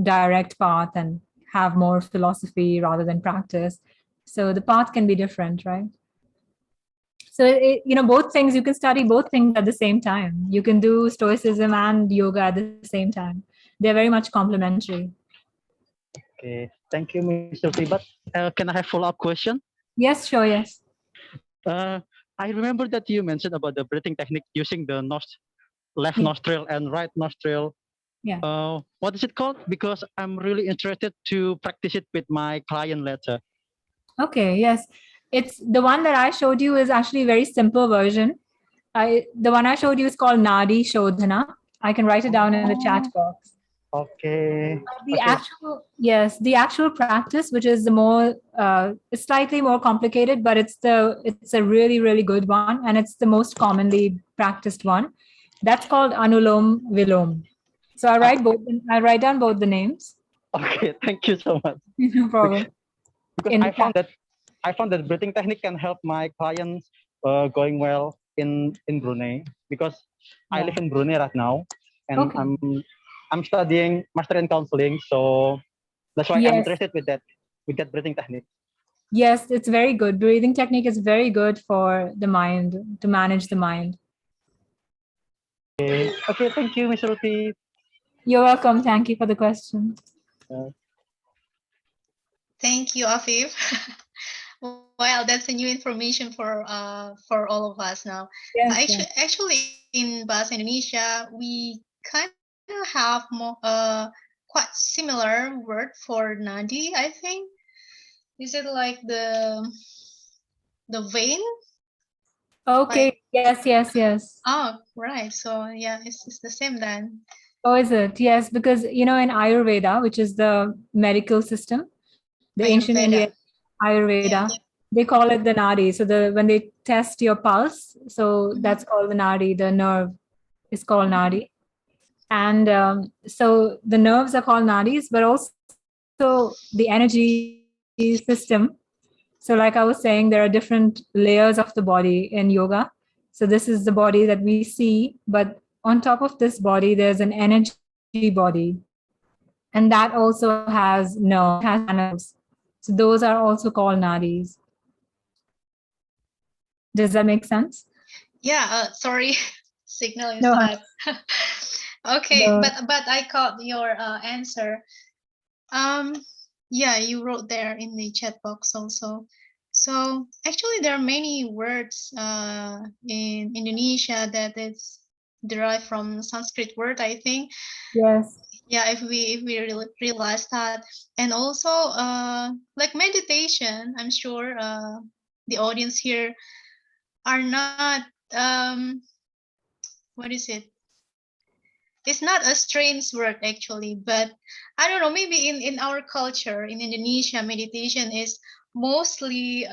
direct path and have more philosophy rather than practice. So the path can be different, right? So both things, you can study both things at the same time. You can do Stoicism and yoga at the same time. They're very much complementary. Okay, thank you, Mr. T. But can I have follow-up question? Yes, sure, yes. I remember that you mentioned about the breathing technique using the left nostril and right nostril. Yeah. What is it called? Because I'm really interested to practice it with my client later. Okay, yes. It's the one that I showed you is actually a very simple version. The one I showed you is called Nadi Shodhana. I can write it down in the chat box. Okay. The actual practice, which is the more, it's slightly more complicated, but it's a really, really good one. And it's the most commonly practiced one. That's called Anulom Vilom. So I write down both the names. Okay, thank you so much. No problem. Because I found that breathing technique can help my clients going well in Brunei, because I live in Brunei right now, and I'm studying master in counseling, so that's why I'm interested with that breathing technique. Yes, it's very good. Breathing technique is very good for the mind, to manage the mind. Okay, thank you, Ms. Ruti. You're welcome. Thank you for the question. Thank you, Afif. Well, that's a new information for all of us now. Yes, actually, in Bahasa Indonesia, we kind of have more quite similar word for nadi. I think, is it like the vein? Okay. Like, yes. Oh, right. So yeah, it's the same then. Oh, is it? Yes, because in Ayurveda, which is the medical system, the ancient Indian Ayurveda, they call it the nadi. So when they test your pulse, so that's called the nadi. The nerve is called nadi, and so the nerves are called nadis, but also the energy system. So like I was saying, there are different layers of the body in yoga. So this is the body that we see, but on top of this body, there's an energy body. And that also has nerves, has channels. So those are also called nadis. Does that make sense? Yeah, sorry, signal is No. bad. Okay, No. but I caught your answer. Yeah, you wrote there in the chat box also. So actually, there are many words in Indonesia that is derived from Sanskrit word, I think. Yes. Yeah, if we realize that, and also like meditation, I'm sure the audience here are not what is it? It's not a strange word actually, but I don't know, maybe in our culture in Indonesia, meditation is mostly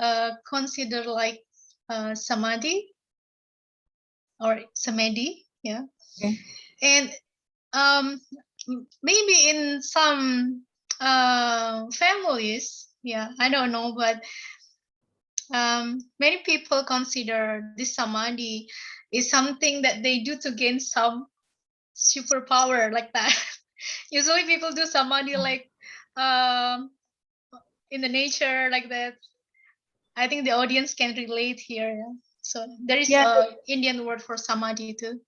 considered like samadhi or samadhi, yeah. Okay. And maybe in some families, yeah, I don't know, but many people consider this samadhi is something that they do to gain some superpower like that. Usually people do samadhi like in the nature like that. I think the audience can relate here. Yeah? So there is Yeah. a Indian word for samadhi too.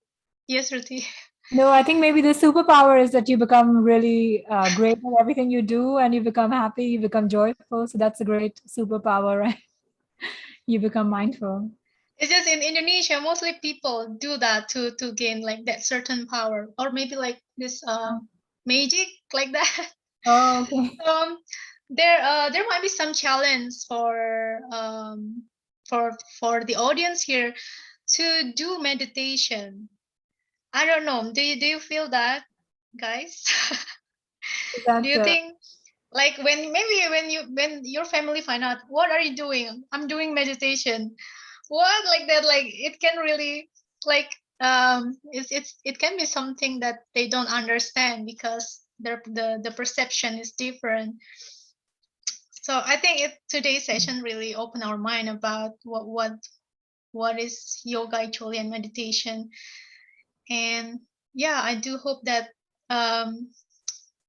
Yes, Ruti. No, I think maybe the superpower is that you become really great at everything you do and you become happy, you become joyful. So that's a great superpower, right? You become mindful. It's just in Indonesia, mostly people do that to gain like that certain power, or maybe like this magic like that. Oh, okay. There might be some challenge for the audience here to do meditation. I don't know. Do you feel that, guys? Do you think like when your family find out what are you doing? I'm doing meditation. What like that? Like it can really like it can be something that they don't understand because the perception is different. So I think today's session really opened our mind about what is yoga actually and meditation. And yeah, I do hope that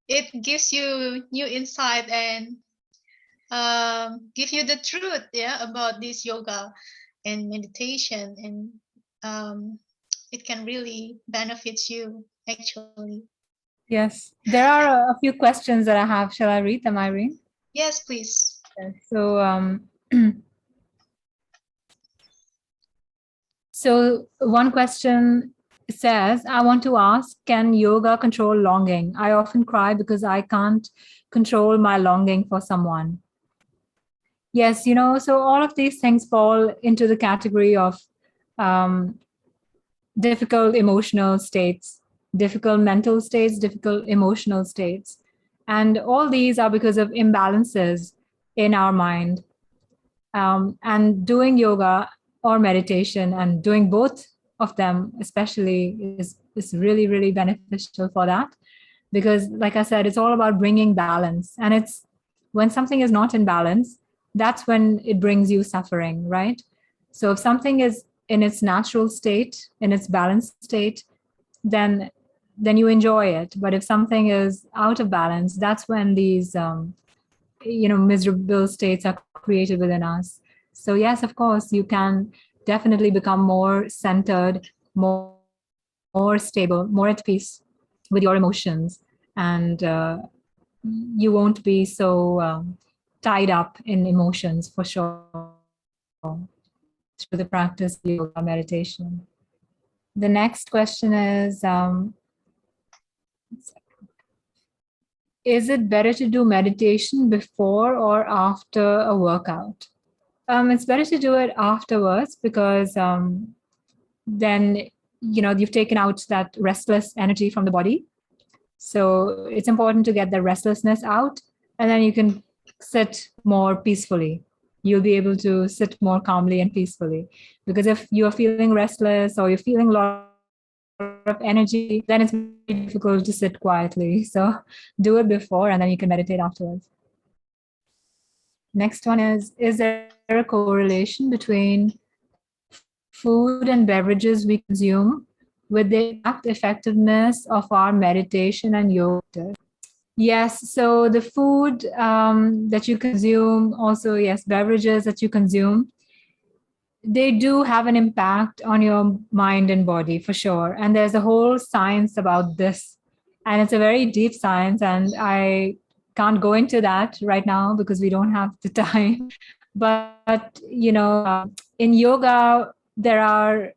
it gives you new insight and give you the truth, yeah, about this yoga and meditation, and it can really benefit you actually. Yes. There are a few questions that I have. Shall I read them, Irene? Yes, please. So, so one question says, I want to ask, can yoga control longing? I often cry because I can't control my longing for someone. Yes, so all of these things fall into the category of difficult emotional states, difficult mental states, difficult emotional states. And all these are because of imbalances in our mind. And doing yoga or meditation and doing both of them especially is really, really beneficial for that. Because like I said, it's all about bringing balance. And it's when something is not in balance, that's when it brings you suffering, right? So if something is in its natural state, in its balanced state, then you enjoy it. But if something is out of balance, that's when these miserable states are created within us. So yes, of course, you can definitely become more centered, more stable, more at peace with your emotions, and you won't be so tied up in emotions for sure through the practice of yoga meditation. The next question is it better to do meditation before or after a workout? It's better to do it afterwards because then you've taken out that restless energy from the body. So it's important to get the restlessness out, and then you can sit more peacefully. You'll be able to sit more calmly and peacefully. Because if you're feeling restless or you're feeling a lot of energy, then it's very difficult to sit quietly. So do it before, and then you can meditate afterwards. Next one is there a correlation between food and beverages we consume with the exact effectiveness of our meditation and yoga? Yes, so the food that you consume, also, yes, beverages that you consume, they do have an impact on your mind and body for sure. And there's a whole science about this. And it's a very deep science. And I can't go into that right now because we don't have the time. But, in yoga, there are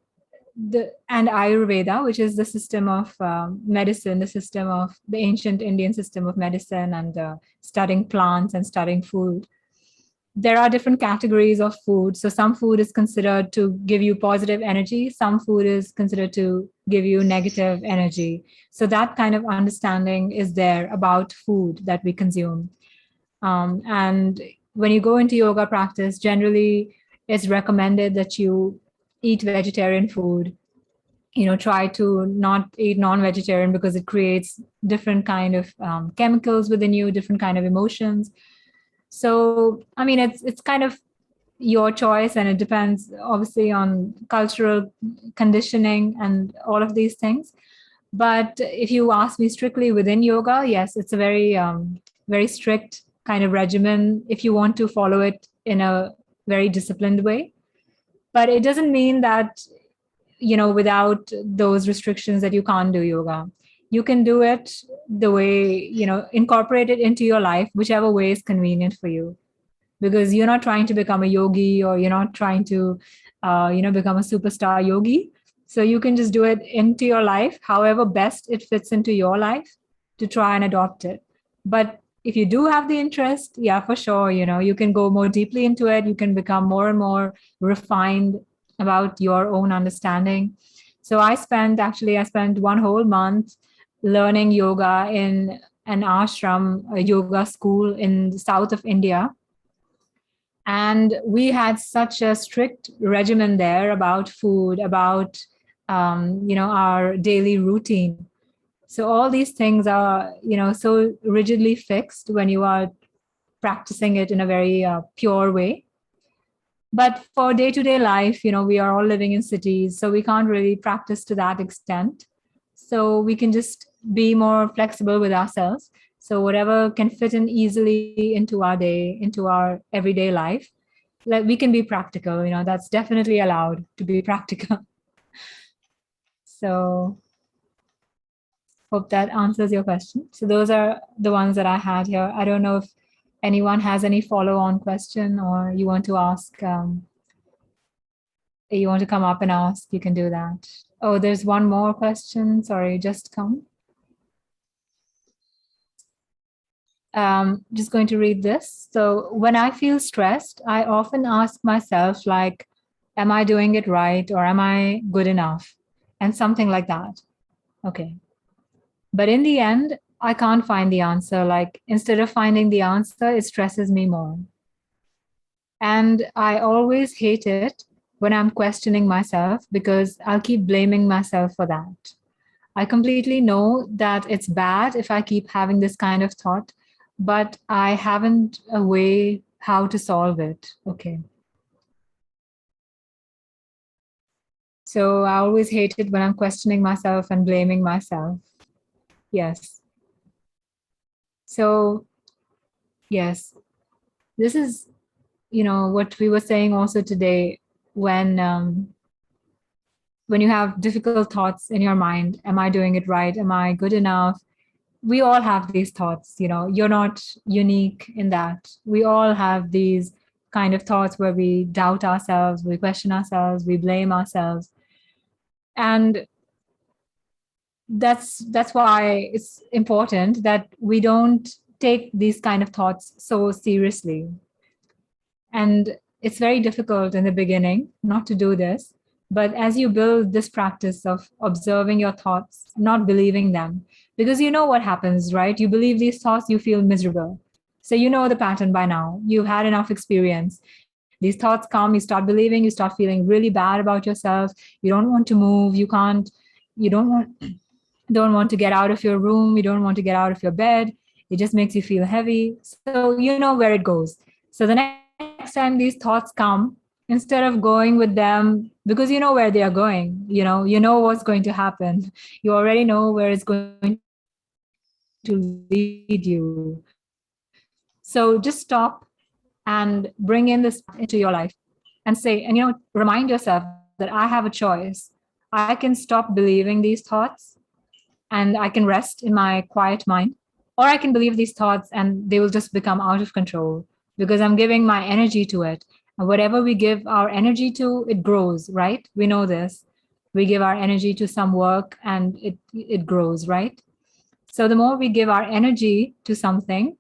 and Ayurveda, which is the system of medicine, the system of the ancient Indian system of medicine and studying plants and studying food. There are different categories of food. So some food is considered to give you positive energy. Some food is considered to give you negative energy. So that kind of understanding is there about food that we consume. And when you go into yoga practice, generally it's recommended that you eat vegetarian food. Try to not eat non-vegetarian because it creates different kind of chemicals within you, different kind of emotions. So, I mean, it's kind of your choice, and it depends obviously on cultural conditioning and all of these things. But if you ask me strictly within yoga, yes, it's a very, very strict kind of regimen if you want to follow it in a very disciplined way. But it doesn't mean that, without those restrictions that you can't do yoga. You can do it the way, incorporate it into your life, whichever way is convenient for you. Because you're not trying to become a yogi, or you're not trying to, become a superstar yogi. So you can just do it into your life, however best it fits into your life, to try and adopt it. But if you do have the interest, yeah, for sure, you can go more deeply into it. You can become more and more refined about your own understanding. So I spent 1 whole month learning yoga in an ashram, a yoga school in the south of India. And we had such a strict regimen there about food, about, our daily routine. So all these things are, so rigidly fixed when you are practicing it in a very pure way. But for day-to-day life, we are all living in cities, so we can't really practice to that extent. So we can just be more flexible with ourselves. So whatever can fit in easily into our day, into our everyday life, we can be practical. That's definitely allowed to be practical. So hope that answers your question. So those are the ones that I had here. I don't know if anyone has any follow-on question, or you want to ask, you want to come up and ask, you can do that. Oh, there's one more question. Sorry, just come. Just going to read this. So when I feel stressed, I often ask myself, like, am I doing it right? Or am I good enough? And something like that. Okay. But in the end, I can't find the answer. Like, instead of finding the answer, it stresses me more. And I always hate it when I'm questioning myself, because I'll keep blaming myself for that. I completely know that it's bad if I keep having this kind of thought, but I haven't a way how to solve it. Okay. So I always hate it when I'm questioning myself and blaming myself. Yes. So, yes, this is, what we were saying also today, when you have difficult thoughts in your mind, am I doing it right? Am I good enough? We all have these thoughts, you're not unique in that. We all have these kind of thoughts where we doubt ourselves, we question ourselves, we blame ourselves. And that's why it's important that we don't take these kind of thoughts so seriously. And it's very difficult in the beginning not to do this. But as you build this practice of observing your thoughts, not believing them, because you know what happens, right? You believe these thoughts, you feel miserable. So you know the pattern by now. You've had enough experience. These thoughts come, you start believing, you start feeling really bad about yourself. You don't want to move. You don't want to get out of your room. You don't want to get out of your bed. It just makes you feel heavy. So you know where it goes. So the next time these thoughts come, instead of going with them because you know where they are going, you know what's going to happen. You already know where it's going to lead you. So just stop and bring in this into your life and say, and remind yourself that I have a choice. I can stop believing these thoughts and I can rest in my quiet mind, or I can believe these thoughts and they will just become out of control because I'm giving my energy to it. And whatever we give our energy to, it grows, right? We know this. We give our energy to some work and it grows, right? So the more we give our energy to something,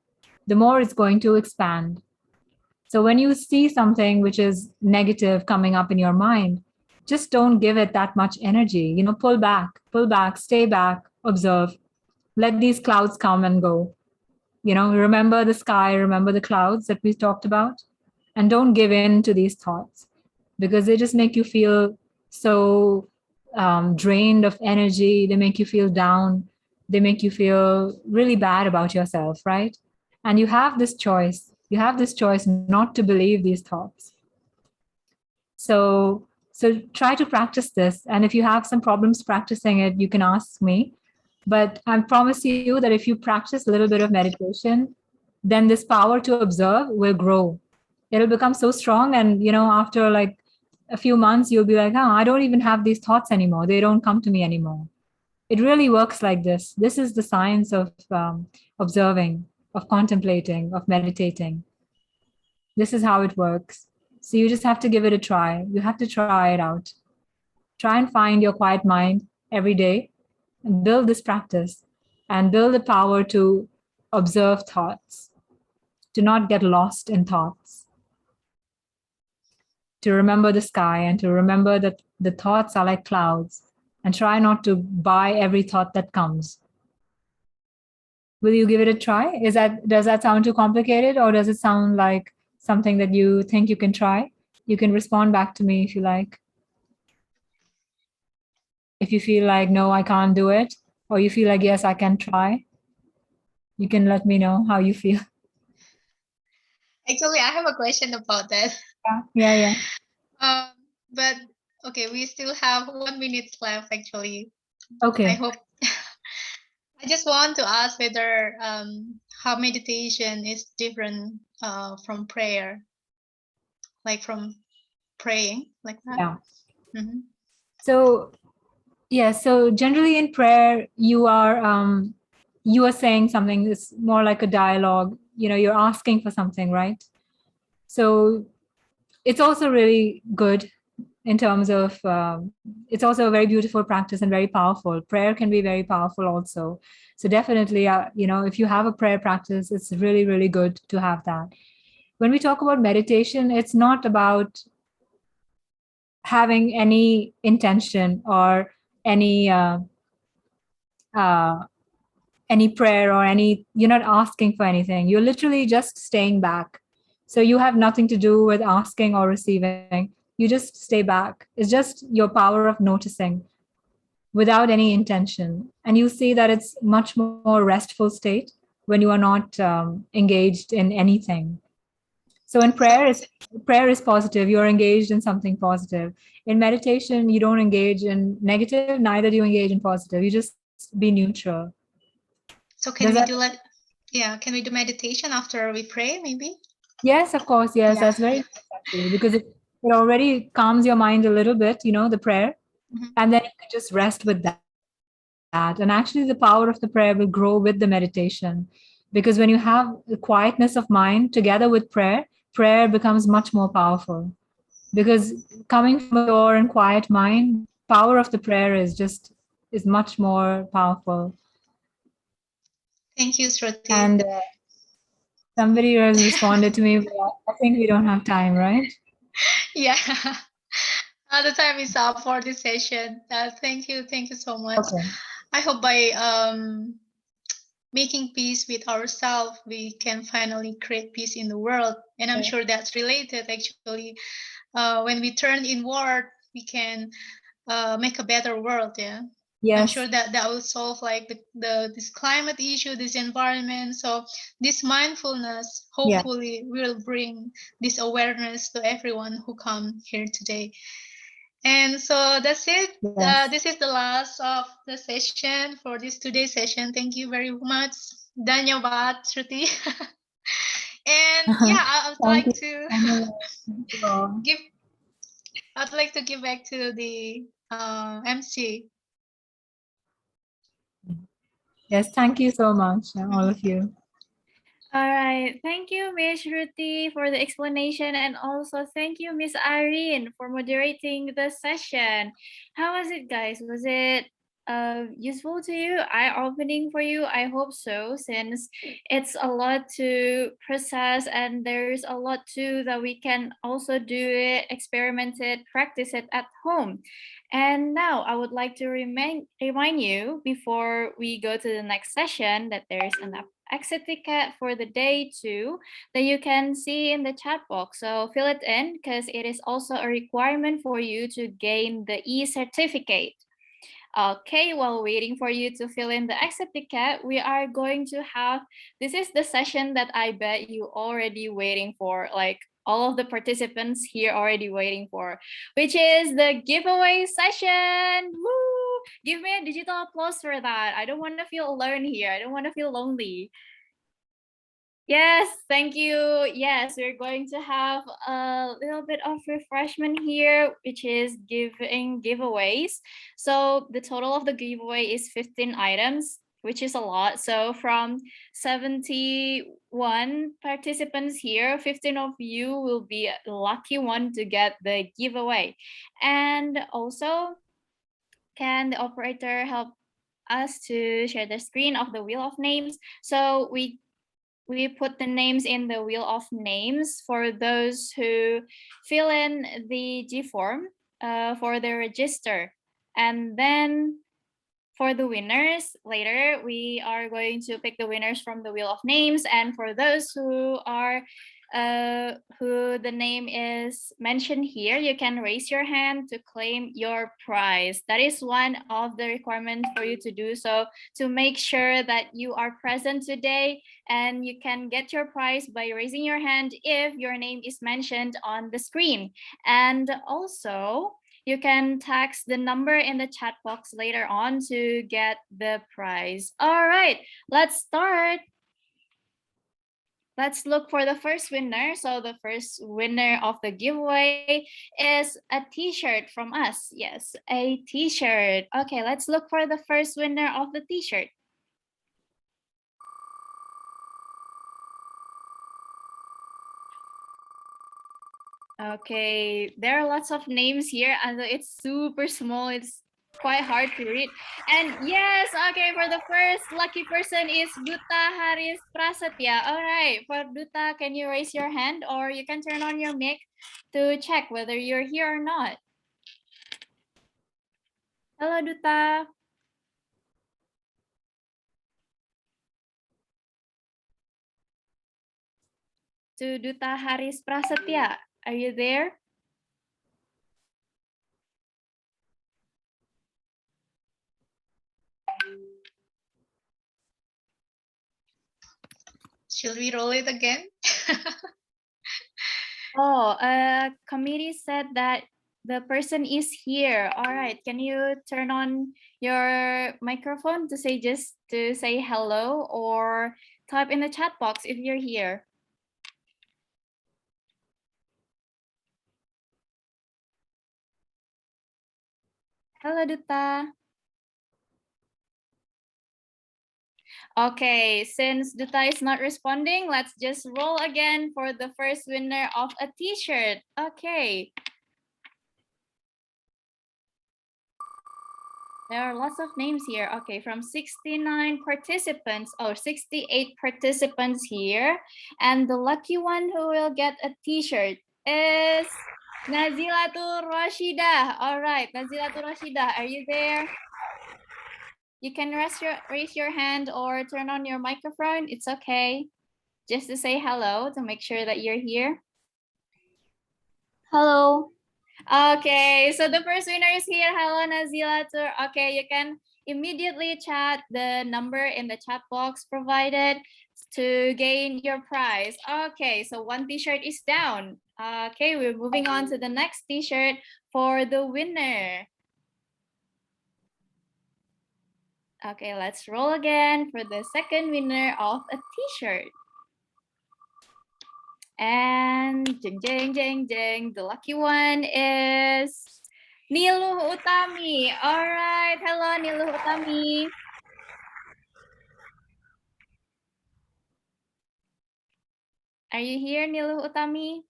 the more it's going to expand. So when you see something which is negative coming up in your mind, just don't give it that much energy. Pull back, stay back, observe. Let these clouds come and go. Remember the sky, remember the clouds that we talked about, and don't give in to these thoughts because they just make you feel so drained of energy. They make you feel down. They make you feel really bad about yourself, right? And you have this choice. You have this choice not to believe these thoughts. So try to practice this. And if you have some problems practicing it, you can ask me. But I promise you that if you practice a little bit of meditation, then this power to observe will grow. It'll become so strong. And, after like a few months, you'll be like, oh, I don't even have these thoughts anymore. They don't come to me anymore. It really works like this. This is the science of observing, of contemplating, of meditating. This is how it works. So you just have to give it a try. You have to try it out. Try and find your quiet mind every day and build this practice and build the power to observe thoughts, to not get lost in thoughts, to remember the sky and to remember that the thoughts are like clouds and try not to buy every thought that comes. Will you give it a try? Does that sound too complicated or does it sound like something that you think you can try? You can respond back to me if you like. If you feel like, no, I can't do it, or you feel like, yes, I can try, you can let me know how you feel. Actually, I have a question about that. Yeah. But okay, we still have 1 minute left actually. Okay. I hope. I just want to ask whether how meditation is different from prayer, like from praying like that. Yeah. Mm-hmm. So generally in prayer, you are saying something that's more like a dialogue. You're asking for something, right? So it's also really good in terms of it's also a very beautiful practice and very powerful. Prayer can be very powerful also. So definitely, if you have a prayer practice, it's really, really good to have that. When we talk about meditation, it's not about having any intention or any prayer or you're not asking for anything. You're literally just staying back. So you have nothing to do with asking or receiving. You just stay back. It's just your power of noticing without any intention. And you see that it's much more restful state when you are not engaged in anything. So in prayer is positive. You're engaged in something positive. In meditation, you don't engage in negative, neither do you engage in positive. You just be neutral. So can we do meditation after we pray maybe? Yes, of course. Yes, that's very interesting because it already calms your mind a little bit, the prayer, and then you can just rest with that. And actually the power of the prayer will grow with the meditation because when you have the quietness of mind together with prayer becomes much more powerful because coming from a pure and quiet mind, power of the prayer is much more powerful. Thank you, Shruti. And somebody has responded to me, I think we don't have time, right? Yeah. The time is up for this session. Thank you so much. Okay. I hope by making peace with ourselves, we can finally create peace in the world. And I'm sure that's related actually. When we turn inward, we can make a better world. Yeah. I'm Yes. sure that will solve like this climate issue, this environment. So this mindfulness hopefully will bring this awareness to everyone who come here today. And so that's it. Yes. This is the last of the session for this today's session. Thank you very much. Dhanyawad, Shruti. And yeah, I would like to give. I'd like to give back to the MC. Yes, thank you so much, all of you. All right. Thank you, Miss Ruthie, for the explanation. And also thank you, Miss Irene, for moderating the session. How was it, guys? Was it useful to you, eye-opening for you? I hope so, since it's a lot to process and there's a lot too that we can also do it, experiment it, practice it at home. And now I would like to remind you before we go to the next session that there's an exit ticket for the day 2 that you can see in the chat box. So fill it in because it is also a requirement for you to gain the e-certificate. Okay, while waiting for you to fill in the exit ticket, we are going to have, this is the session that I bet you already waiting for, like all of the participants here already waiting for, which is the giveaway session. Woo! Give me a digital applause for that. I don't want to feel alone here. I don't want to feel lonely. Yes, thank you. Yes, we're going to have a little bit of refreshment here, which is giving giveaways. So the total of the giveaway is 15 items, which is a lot. So from 71 participants here, 15 of you will be the lucky one to get the giveaway. And also, can the operator help us to share the screen of the wheel of names? So we put the names in the wheel of names for those who fill in the G form for the register. And then for the winners, later we are going to pick the winners from the wheel of names. And for those who are who the name is mentioned here, you can raise your hand to claim your prize. That is one of the requirements for you to do so, to make sure that you are present today, and you can get your prize by raising your hand if your name is mentioned on the screen. And also, you can text the number in the chat box later on to get the prize. All right, let's start. Let's look for the first winner. So the first winner of the giveaway is a t-shirt from us. Yes, a t-shirt. Okay, let's look for the first winner of the t-shirt. Okay, there are lots of names here and it's super small. It's quite hard to read. And yes, okay, for the first lucky person is Duta Haris Prasetya. All right, for Duta, can you raise your hand or you can turn on your mic to check whether you're here or not? Hello, Duta. To Duta Haris Prasetya, are you there? Should we roll it again? Oh, committee said that the person is here. All right, can you turn on your microphone to say just to say hello or type in the chat box if you're here. Hello, Duta. Okay, since Duta is not responding, let's just roll again for the first winner of a t-shirt. Okay. There are lots of names here. Okay, from 69 participants or 68 participants here. And the lucky one who will get a t-shirt is Nazilatul Rashida. All right, Nazilatul Rashida, are you there? You can raise your hand or turn on your microphone. It's okay. Just to say hello to make sure that you're here. Hello. Okay, so the first winner is here. Hello, Nazilatul. Okay, you can immediately chat the number in the chat box provided to gain your prize. Okay, so one t-shirt is down. Okay, we're moving on to the next t-shirt for the winner. Okay, let's roll again for the second winner of a t-shirt. And jeng jeng jeng jeng, the lucky one is Niluh Utami. All right, hello Niluh Utami. Are you here, Niluh Utami?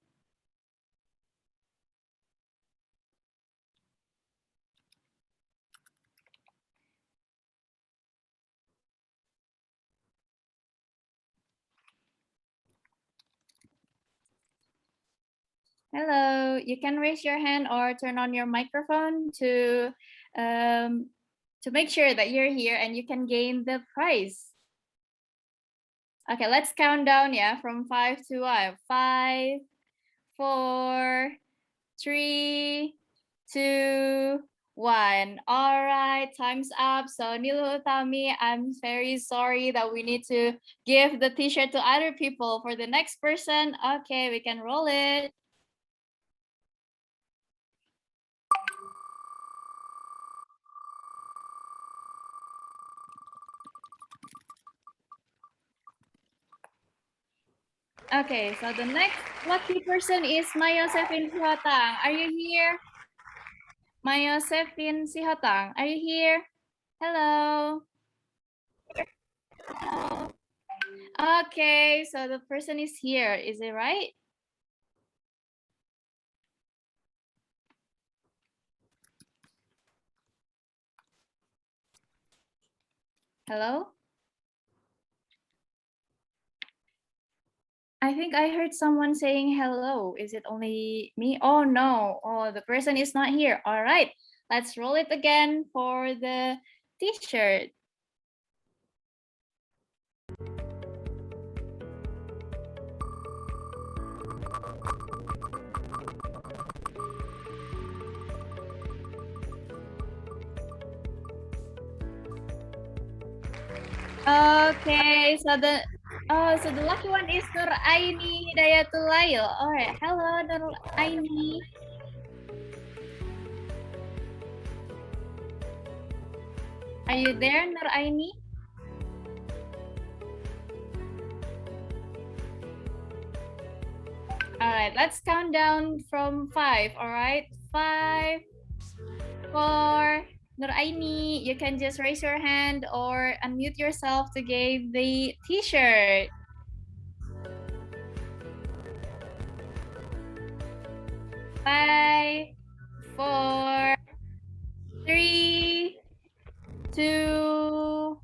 Hello, you can raise your hand or turn on your microphone to make sure that you're here and you can gain the prize. Okay, let's count down, yeah, from 5 to 5, 4, 3, 2, 1. All right, time's up. So Niluh Utami, I'm very sorry that we need to give the t-shirt to other people. For the next person, okay, we can roll it. Okay, so the next lucky person is Mayosefin Sihatang. Are you here? Mayosefin Sihatang, are you here? Hello. Okay, so the person is here. Is it right? Hello? I think I heard someone saying hello. Is it only me? Oh no, oh, the person is not here. All right, let's roll it again for the t-shirt. Okay, so the lucky one is Nur Aini Hidayatul Lail. All right, hello Nur Aini. Are you there, Nur Aini? All right, let's count down from 5. All right, 5, 4. Nur Aini, you can just raise your hand or unmute yourself to gain the t-shirt. 5, 4, 3, 2,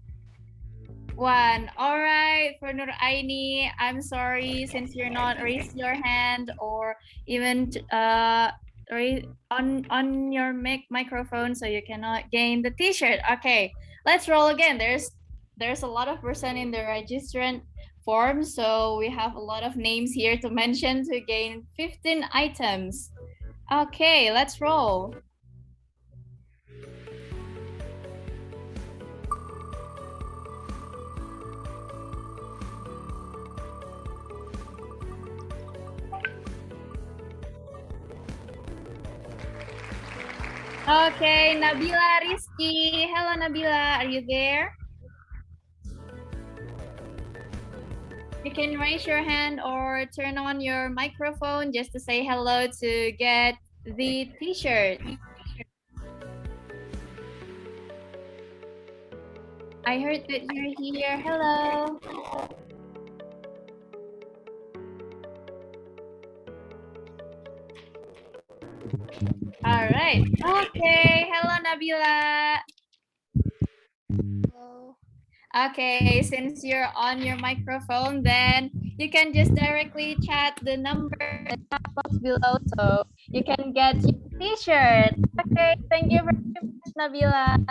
1. All right, for Nur Aini, I'm sorry since you're not raised your hand or even on your microphone, so you cannot gain the t-shirt. Okay, let's roll again. There's a lot of person in the registrant form, so we have a lot of names here to mention to gain 15 items. Okay, let's roll. Okay, Nabila Rizky. Hello, Nabila. Are you there? You can raise your hand or turn on your microphone just to say hello to get the t-shirt. I heard that you're here. Hello. All right. Okay. Hello, Nabila. Hello. Okay, since you're on your microphone, then you can just directly chat the number in the chat box below so you can get your t-shirt. Okay, thank you very much, Nabila.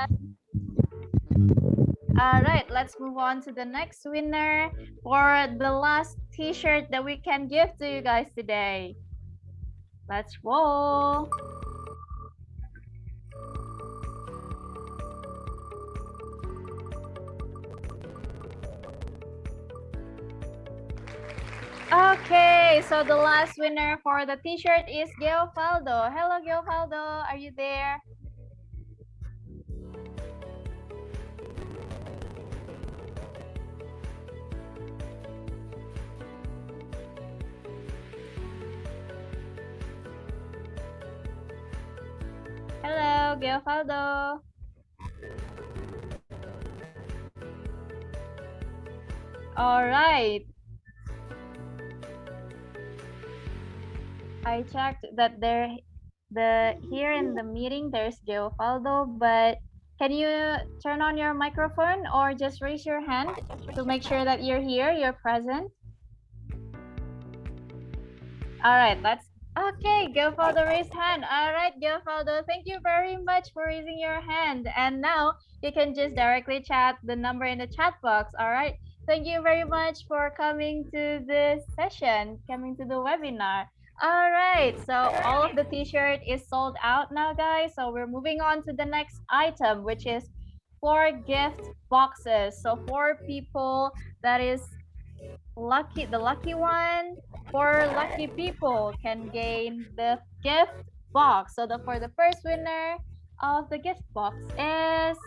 All right, let's move on to the next winner for the last t-shirt that we can give to you guys today. Let's roll. Okay, so the last winner for the t-shirt is Geofaldo. Hello, Geofaldo. Are you there? Hello, Geofaldo. All right. I checked that here in the meeting there's Geofaldo, but can you turn on your microphone or just raise your hand to make sure that you're here, you're present? All right, that's okay. Geofaldo raised hand. All right, Geofaldo, thank you very much for raising your hand. And now you can just directly chat the number in the chat box. All right. Thank you very much for coming to this session, coming to the webinar. All right, so all of the t-shirt is sold out now, guys. So we're moving on to the next item, which is 4 gift boxes. So 4 people that is lucky, the lucky one, 4 lucky people can gain the gift box. So for the first winner of the gift box is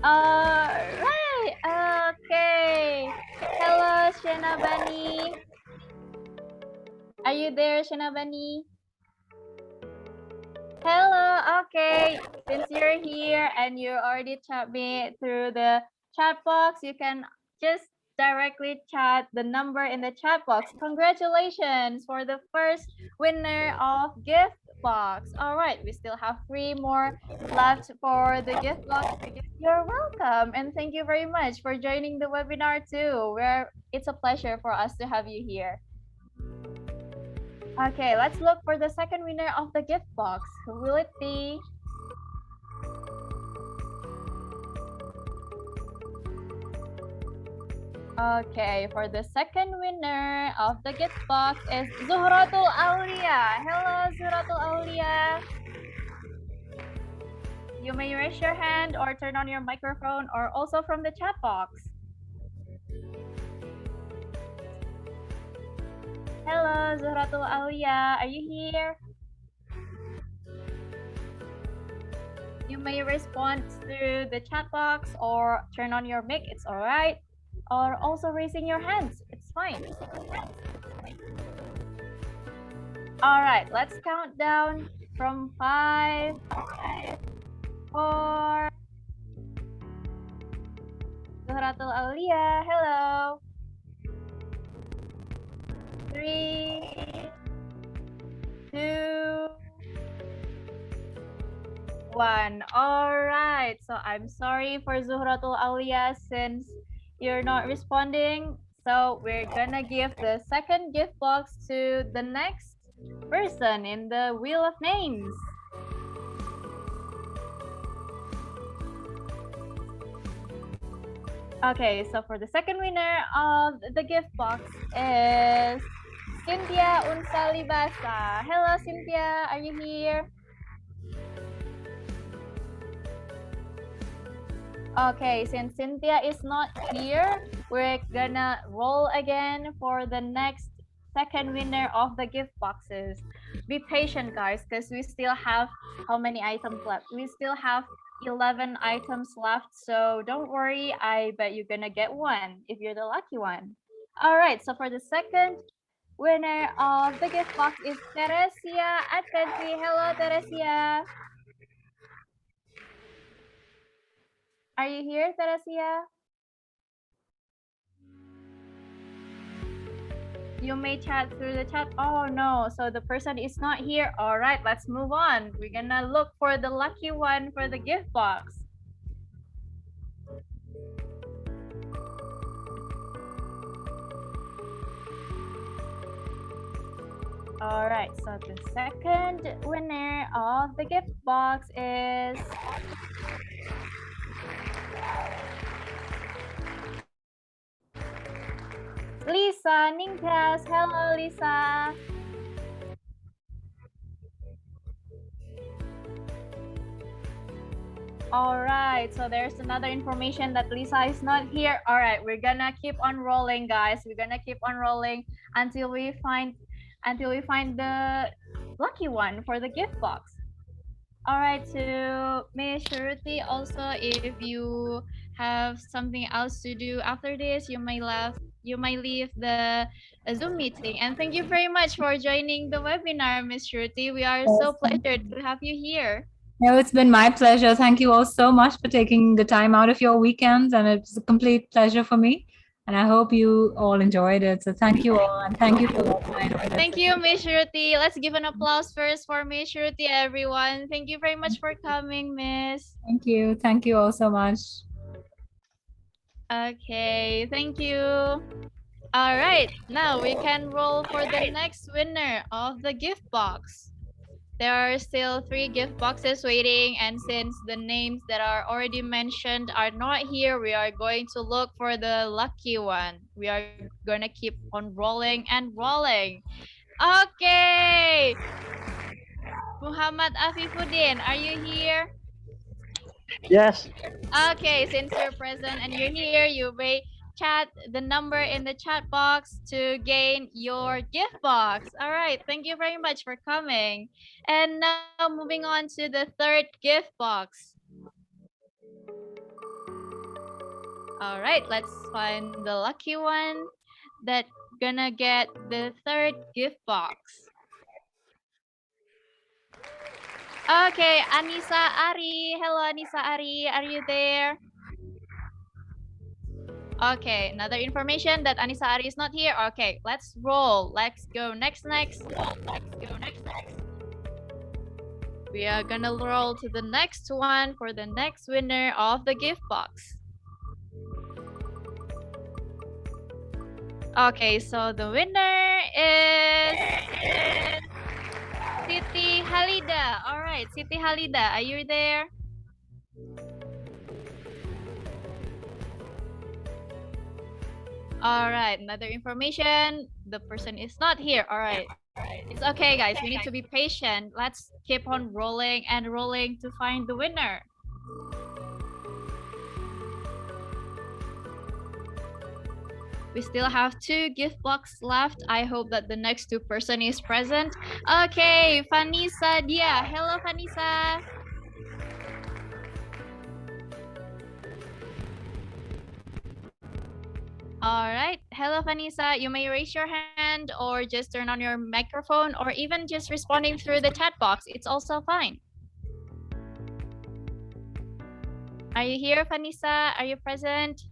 alright, okay. Hello, Shenabani. Are you there, Shenabani? Hello, okay. Since you're here and you already chat me through the chat box, you can just directly chat the number in the chat box. Congratulations for the first winner of gift box. All right, we still have 3 more left for the gift box. You're welcome, and thank you very much for joining the webinar too. It's a pleasure for us to have you here. Okay, let's look for the second winner of the gift box. Who will it be? Okay, for the second winner of the gift box is Zuhratul Aulia. Hello, Zuhratul Aulia. You may raise your hand or turn on your microphone or also from the chat box. Hello, Zuhratul Aulia. Are you here? You may respond through the chat box or turn on your mic. It's all right. Or also raising your hands. It's fine. All right, let's count down from 5, 4. Zuhratul Aulia, hello. 3, 2, 1. All right, so I'm sorry for Zuhratul Aulia since you're not responding. So we're gonna give the second gift box to the next person in the wheel of names. Okay, so for the second winner of the gift box is Cynthia Unsalibasa. Hello, Cynthia. Are you here? Okay, since Cynthia is not here, we're gonna roll again for the next second winner of the gift boxes. Be patient, guys, because we still have how many items left? We still have 11 items left, so don't worry. I bet you're gonna get one if you're the lucky one. All right, so for the second winner of the gift box is Teresia Adventi. Hello, Teresia. Are you here, Teresia? You may chat through the chat. Oh no, so the person is not here. All right, let's move on. We're gonna look for the lucky one for the gift box. All right, so the second winner of the gift box is Lisa Ningtyas. Hello, Lisa. All right, so there's another information that Lisa is not here. All right, we're gonna keep on rolling, guys. We're gonna keep on rolling until we find the lucky one for the gift box. All right, so Miss Shruti, also if you have something else to do after this, you may leave the Zoom meeting. And thank you very much for joining the webinar, Miss Shruti. We are so pleasured to have you here. No, it's been my pleasure. Thank you all so much for taking the time out of your weekends, and it's a complete pleasure for me. And I hope you all enjoyed it. So thank you all, and thank you for Thank you, Miss Shruti. Let's give an applause first for Miss Shruti, everyone. Thank you very much for coming, Miss. Thank you. Thank you all so much. Okay, thank you. All right, now we can roll for the next winner of the gift box. There are still 3 gift boxes waiting, and since the names that are already mentioned are not here, we are going to look for the lucky one. We are gonna keep on rolling and rolling. Okay, Muhammad Afifuddin, are you here? Yes. Okay, since you're present and you're here, you may chat the number in the chat box to gain your gift box. All right, thank you very much for coming. And now moving on to the 3rd gift box. All right, let's find the lucky one that's gonna get the 3rd gift box. Okay, Anissa Ari. Hello, Anissa Ari. Are you there? Okay, another information that Anissa Ari is not here. Okay, let's roll. Let's go next. We are gonna roll to the next one for the next winner of the gift box. Okay, so the winner is Siti Halida. All right, Siti Halida, are you there? All right, another information. The person is not here. All right. It's okay, guys. We need to be patient. Let's keep on rolling and rolling to find the winner. We still have 2 gift boxes left. I hope that the next 2 person is present. Okay, Vanessa Dia. Hello, Vanessa. All right. Hello, Vanessa. You may raise your hand or just turn on your microphone or even just responding through the chat box. It's also fine. Are you here, Vanessa? Are you present?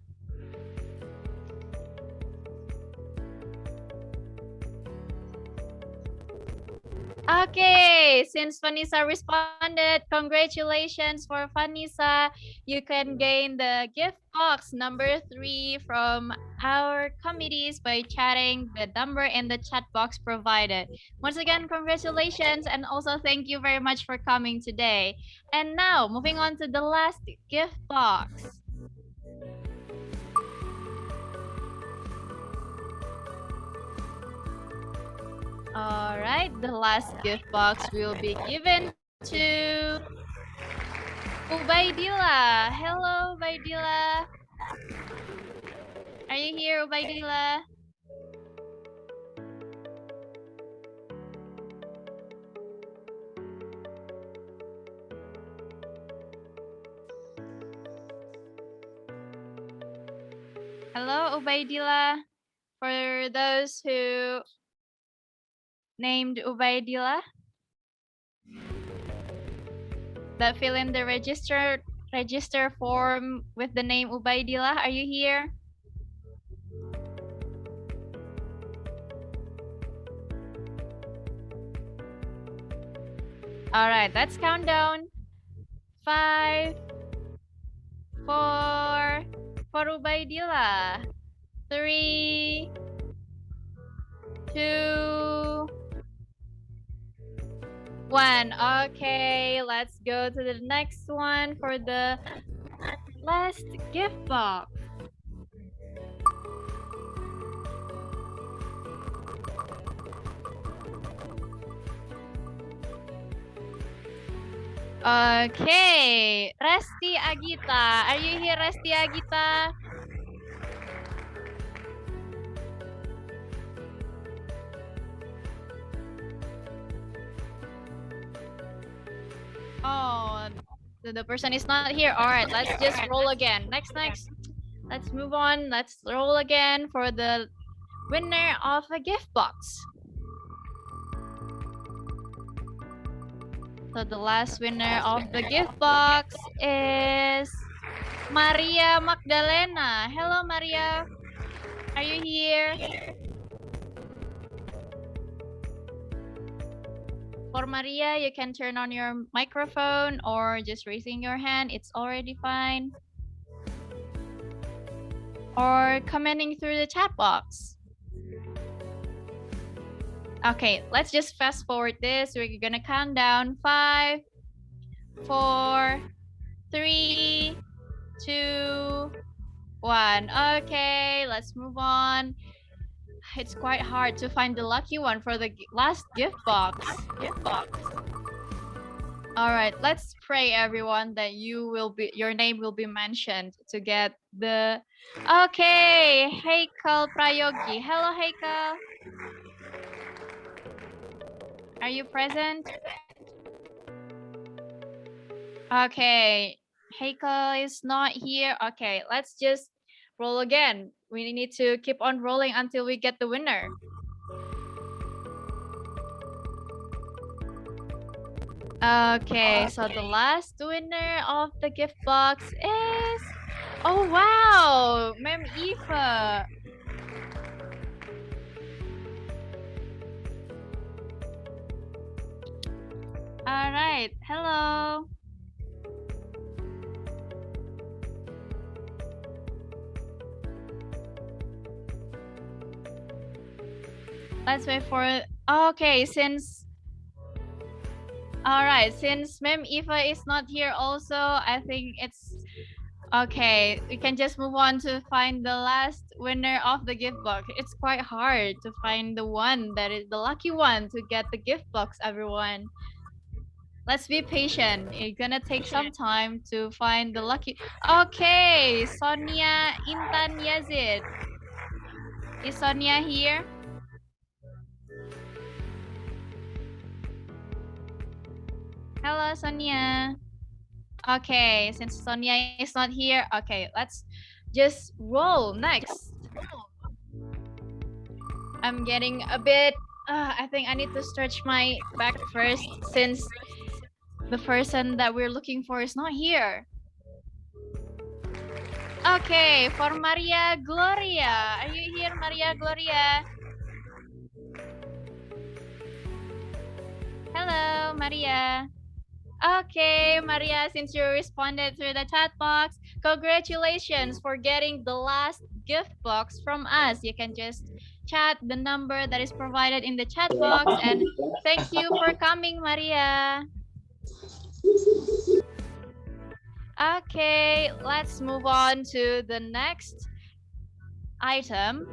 Okay, since Vanessa responded, congratulations for Vanessa. You can gain the gift box number 3 from our committees by chatting the number in the chat box provided. Once again, congratulations, and also thank you very much for coming today. And now, moving on to the last gift box. All right, the last gift box will be given to Ubaidillah. Hello, Ubaidillah. Are you here, Ubaidillah? Hello, Ubaidillah. For those who named Ubaidillah that fill in the register form with the name Ubaidillah. Are you here? All right, let's count down. 5, 4 for Ubaidillah. 3, 2, 1. Okay, let's go to the next one for the last gift box. Okay, Resti Agita. Are you here, Resti Agita? Oh, the person is not here. All right, let's just roll again. Next. Let's move on. Let's roll again for the winner of a gift box. So the last winner of the gift box is Maria Magdalena. Hello, Maria. Are you here? For Maria, you can turn on your microphone or just raising your hand. It's already fine. Or commenting through the chat box. Okay, let's just fast forward this. We're gonna count down 5, 4, 3, 2, 1. Okay, let's move on. It's quite hard to find the lucky one for the last gift box. All right, let's pray everyone that your name will be mentioned to get the. Okay, Heikel Prayogi. Hello, Heikel. Are you present? Okay, Heikel is not here. Okay, let's just roll again. We need to keep on rolling until we get the winner. Okay, so the last winner of the gift box is... Oh, wow! Ma'am Eva. All right, hello. Let's wait for it. Okay, since Ma'am Eva is not here also, I think it's okay. We can just move on to find the last winner of the gift box. It's quite hard to find the one that is the lucky one to get the gift box, everyone. Let's be patient. It's gonna take some time to find the lucky. Okay, Sonia Intan Yazid. Is Sonia here? Hello, Sonia. Okay, since Sonia is not here, okay, let's just roll next. I'm getting a bit, I think I need to stretch my back first since the person that we're looking for is not here. Okay, for Maria Gloria. Are you here, Maria Gloria? Hello, Maria. Okay, Maria, since you responded through the chat box, congratulations for getting the last gift box from us. You can just chat the number that is provided in the chat box, and thank you for coming, Maria. Okay, let's move on to the next item,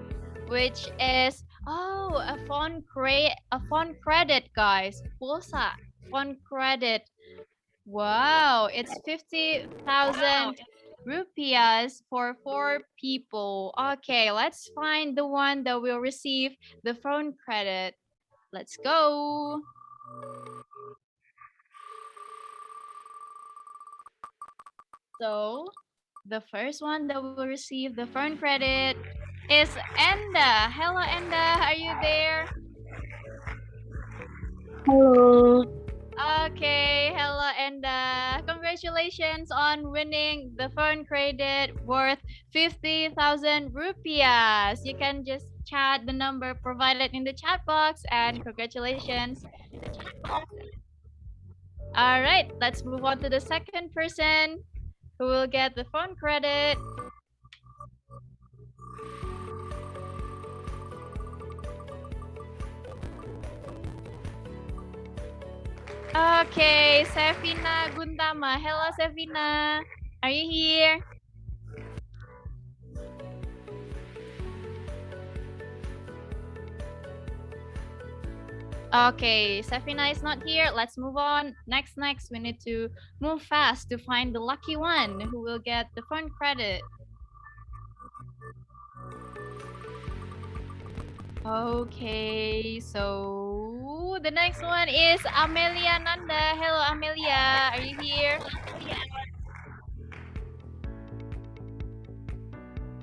which is a phone credit, guys. Pulsa phone credit. Wow, it's 50,000 rupiahs for 4 people. Okay, let's find the one that will receive the phone credit. Let's go. So, the first one that will receive the phone credit is Enda. Hello, Enda. Are you there? Hello. Okay, hello, Enda. Congratulations on winning the phone credit worth 50,000 rupiahs. You can just chat the number provided in the chat box, and congratulations. All right, let's move on to the second person who will get the phone credit. Okay, Sevina Guntama. Hello, Sevina. Are you here? Okay, Safina is not here. Let's move on. Next, we need to move fast to find the lucky one who will get the phone credit. Okay, so the next one is Amelia Nanda. Hello, Amelia. Are you here?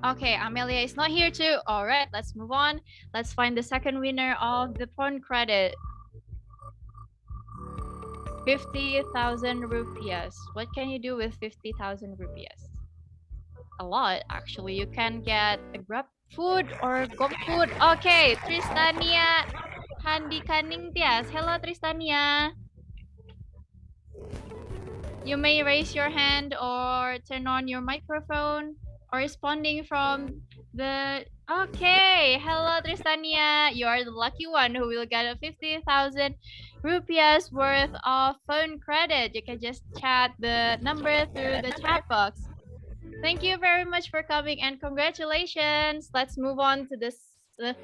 Okay, Amelia is not here too. All right, let's move on. Let's find the second winner of the phone credit. 50,000 rupiahs. What can you do with 50,000 rupiahs? A lot, actually. You can get a Grab food or GoFood. Okay, Tristania Handika Ningtyas. Hello, Tristania. You may raise your hand or turn on your microphone or responding from the... Okay, hello, Tristania. You are the lucky one who will get a 50,000 rupiahs worth of phone credit. You can just chat the number through the chat box. Thank you very much for coming and congratulations. Let's move on to the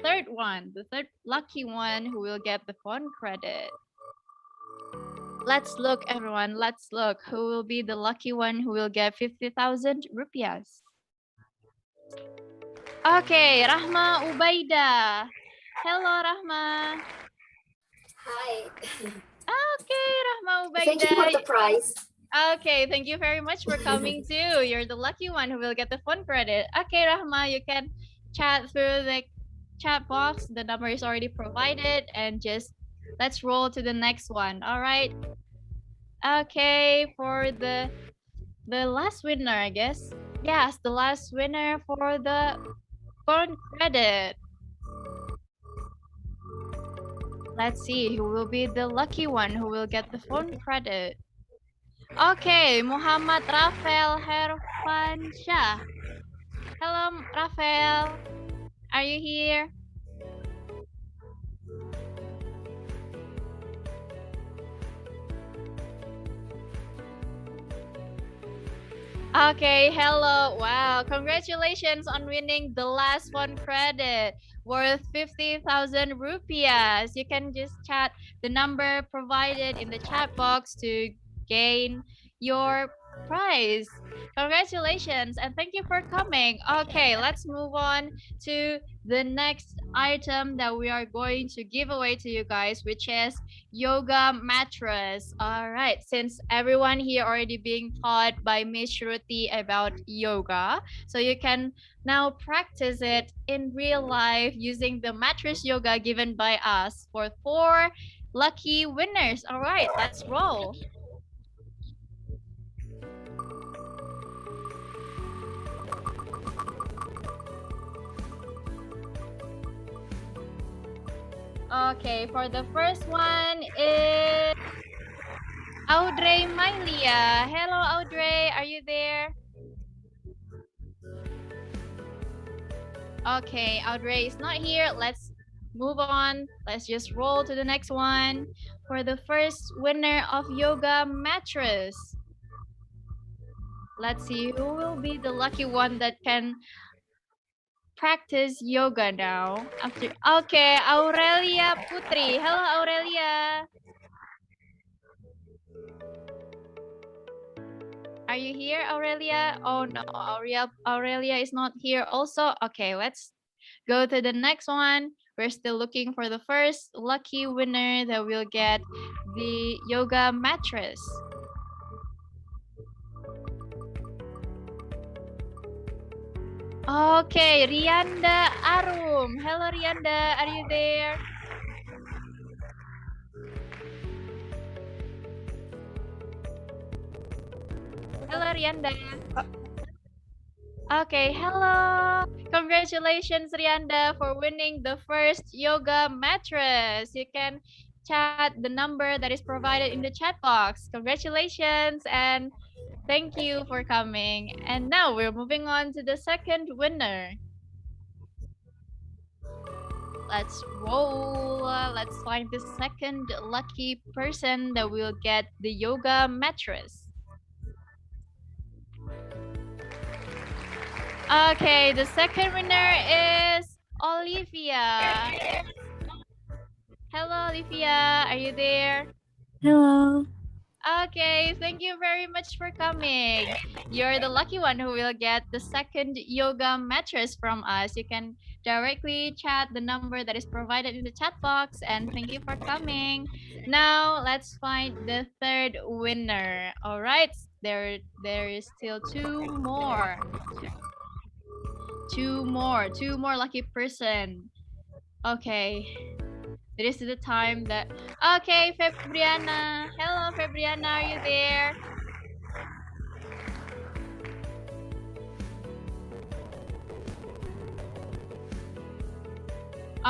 third one, the third lucky one who will get the phone credit. Let's look, everyone. Let's look. Who will be the lucky one who will get 50,000 rupiahs? Okay, Rahma Ubaida. Hello, Rahma. Hi. Okay, Rahma Ubaida. Thank you for the prize. Okay, thank you very much for coming too. You're the lucky one who will get the phone credit. Okay, Rahma, you can chat through the chat box. The number is already provided and just let's roll to the next one. All right. Okay, for the last winner, I guess. Yes, the last winner for the phone credit. Let's see who will be the lucky one who will get the phone credit. Okay, Muhammad Rafael Herfansyah. Hello, Rafael. Are you here? Okay, hello. Wow, congratulations on winning the last phone credit worth 50,000 rupiahs. You can just chat the number provided in the chat box to gain your prize. Congratulations and thank you for coming. Okay, let's move on to the next item that we are going to give away to you guys, which is yoga mattress. All right, since everyone here already being taught by Miss Shruti about yoga, so you can now practice it in real life using the mattress yoga given by us for 4 lucky winners. All right, let's roll. Okay, for the first one is Audrey Mylia. Hello, Audrey. Are you there? Okay, Audrey is not here. Let's move on. Let's just roll to the next one. For the first winner of yoga mattress. Let's see who will be the lucky one that can practice yoga now. Okay, Aurelia Putri. Hello, Aurelia. Are you here, Aurelia? Oh no, Aurelia is not here also. Okay, let's go to the next one. We're still looking for the first lucky winner that will get the yoga mattress. Okay, Rianda Arum. Hello, Rianda. Are you there? Hello, Rianda. Okay, hello. Congratulations, Rianda, for winning the first yoga mattress. You can chat the number that is provided in the chat box. Congratulations and thank you for coming. And now we're moving on to the second winner. Let's roll. Let's find the second lucky person that will get the yoga mattress. Okay, the second winner is Olivia. Hello, Olivia. Are you there? Hello. Okay, thank you very much for coming. You're the lucky one who will get the second yoga mattress from us. You can directly chat the number that is provided in the chat box, and thank you for coming. Now let's find the third winner. All right, there is still two more lucky person. Okay, this is the time that. Okay, Febriana. Hello, Febriana. Are you there?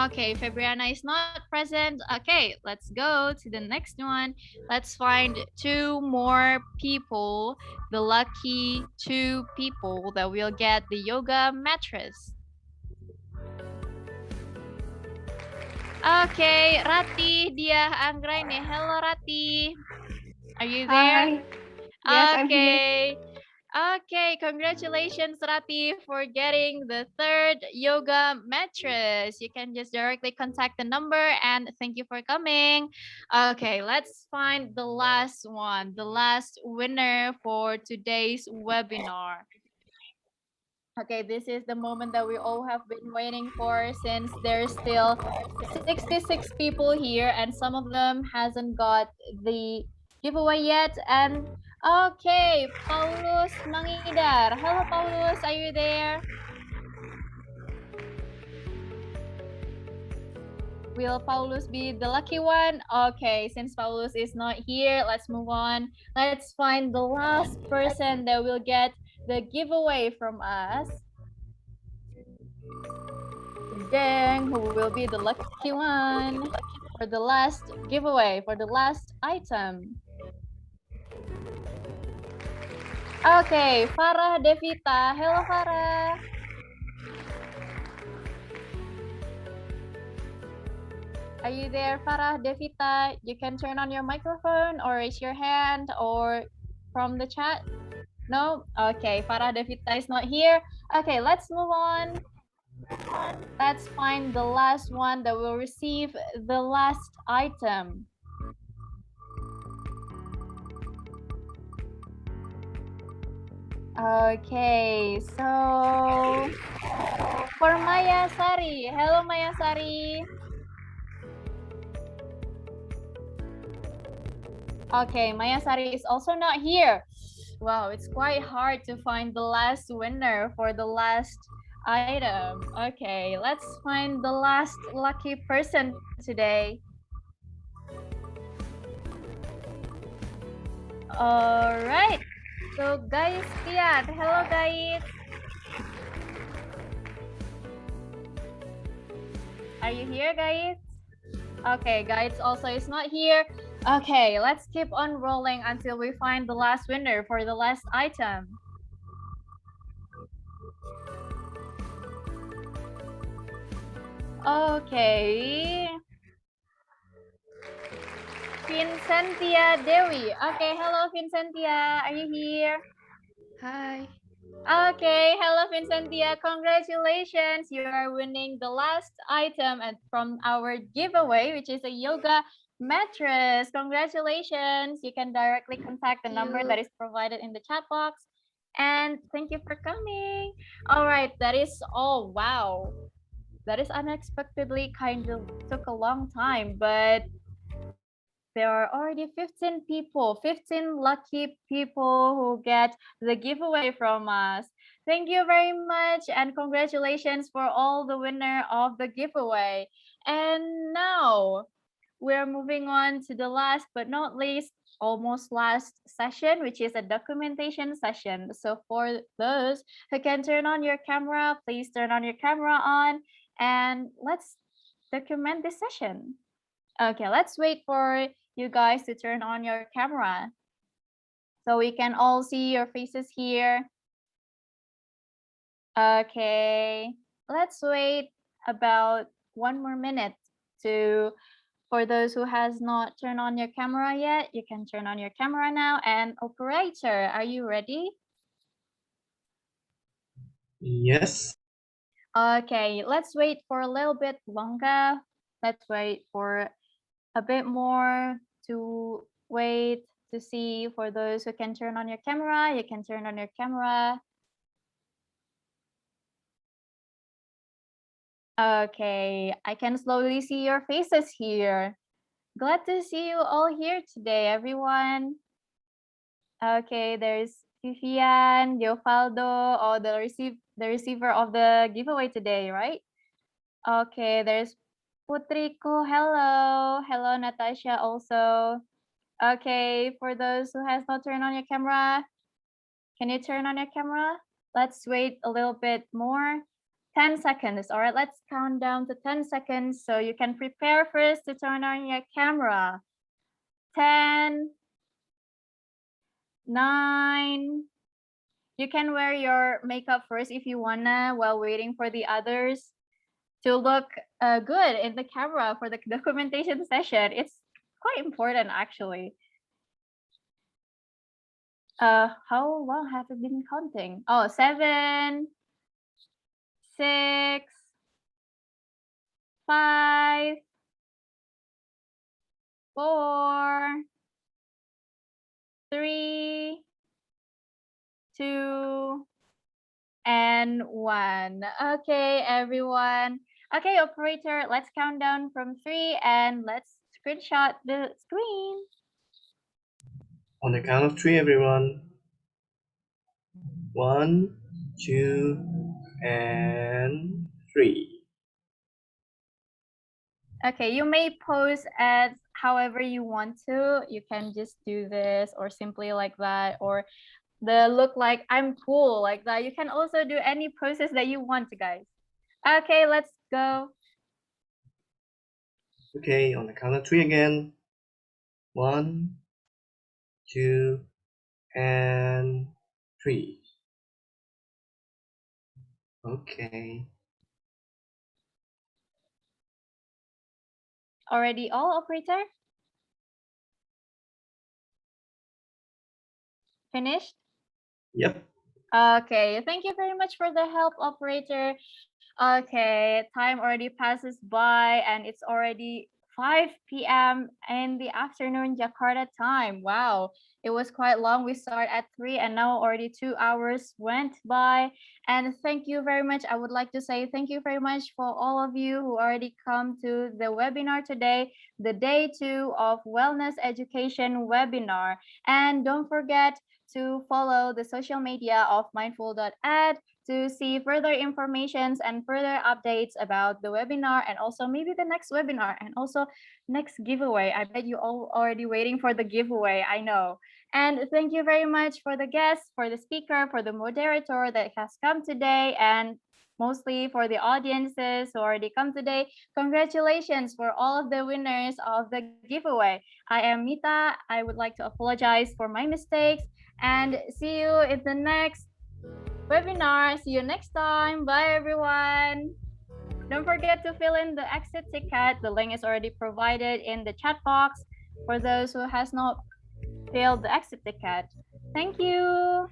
Okay, Fabriana is not present. Okay, let's go to the next one. Let's find two more people, the lucky two people that will get the yoga mattress. Okay, Rati, Dia Anggraini. Hello, Rati. Are you there? Hi. Yes, I'm here. Okay. Okay, congratulations, Rati, for getting the third yoga mattress. You can just directly contact the number, and thank you for coming. Okay, let's find the last one, the last winner for today's webinar. Okay, this is the moment that we all have been waiting for, since there's still 66 people here and some of them hasn't got the giveaway yet. And okay, Paulus Mangidar. Hello, Paulus, are you there? Will Paulus be the lucky one? Okay, since Paulus is not here, let's move on. Let's find the last person that will get the giveaway from us. Dang, who will be the lucky one for the last giveaway, for the last item? Okay, Farah Devita. Hello, Farah. Are you there, Farah Devita? You can turn on your microphone or raise your hand or from the chat. No? Okay, Farah Devita is not here. Okay, let's move on. Let's find the last one that will receive the last item. Okay, so for Maya Sari. Hello, Maya Sari. Okay, Maya Sari is also not here. Wow, it's quite hard to find the last winner for the last item. Okay, let's find the last lucky person today. All right. So guys, Kiat. Hello, guys. Are you here, guys? Okay, guys also is not here. Okay, let's keep on rolling until we find the last winner for the last item. Okay. Vincentia Dewi. Okay, hello Vincentia. Are you here? Hi. Okay, hello Vincentia. Congratulations. You are winning the last item from our giveaway, which is a yoga mattress. Congratulations. You can directly contact the number that is provided in the chat box. And thank you for coming. All right, that is all. Wow. That is unexpectedly kind of took a long time, but there are already 15 people, 15 lucky people who get the giveaway from us. Thank you very much and congratulations for all the winner of the giveaway. And now we're moving on to the last but not least, almost last session, which is a documentation session. So for those who can turn on your camera, please turn on your camera on and let's document this session. Okay, let's wait for you guys to turn on your camera so we can all see your faces here. Okay, let's wait about 1 more minute for those who has not turned on your camera yet. You can turn on your camera now. And operator, are you ready? Yes. Okay, let's wait for a little bit longer. Let's wait for a bit more to wait to see. For those who can turn on your camera, you can turn on your camera. Okay, I can slowly see your faces here. Glad to see you all here today, everyone. Okay, there's Vivian, Geofaldo, or the receiver of the giveaway today, right? Okay, there's Putriko. Hello. Hello, Natasha also. Okay, for those who has not turned on your camera, can you turn on your camera? Let's wait a little bit more. 10 seconds. All right, let's count down to 10 seconds so you can prepare first to turn on your camera. 10, 9. You can wear your makeup first if you wanna while waiting for the others to look good in the camera for the documentation session. It's quite important actually. How long have you been counting? Oh, 7, 6, 5, 4, 3, 2, and 1. Okay, everyone. Okay, operator, let's count down from 3 and let's screenshot the screen. On the count of 3, everyone. 1, 2, and 3. Okay, you may pose as however you want to. You can just do this or simply like that, or the look like I'm cool like that. You can also do any poses that you want to, guys. Okay, let's go. Okay, on the count of 3 again. 1, 2, and 3. Okay. Already all, operator? Finished? Yep. Okay, thank you very much for the help, operator. Okay, time already passes by and it's already 5 p.m. in the afternoon Jakarta time. Wow, it was quite long. We started at 3 and now already 2 hours went by. And thank you very much. I would like to say thank you very much for all of you who already come to the webinar today, the day 2 of Wellness Education webinar. And don't forget to follow the social media of mindful.ed to see further informations and further updates about the webinar and also maybe the next webinar and also next giveaway. I bet you all already waiting for the giveaway, I know. And thank you very much for the guests, for the speaker, for the moderator that has come today, and mostly for the audiences who already come today. Congratulations for all of the winners of the giveaway. I am Mita. I would like to apologize for my mistakes and see you in the next webinar. See you next time. Bye, everyone. Don't forget to fill in the exit ticket. The link is already provided in the chat box for those who has not filled the exit ticket. Thank you.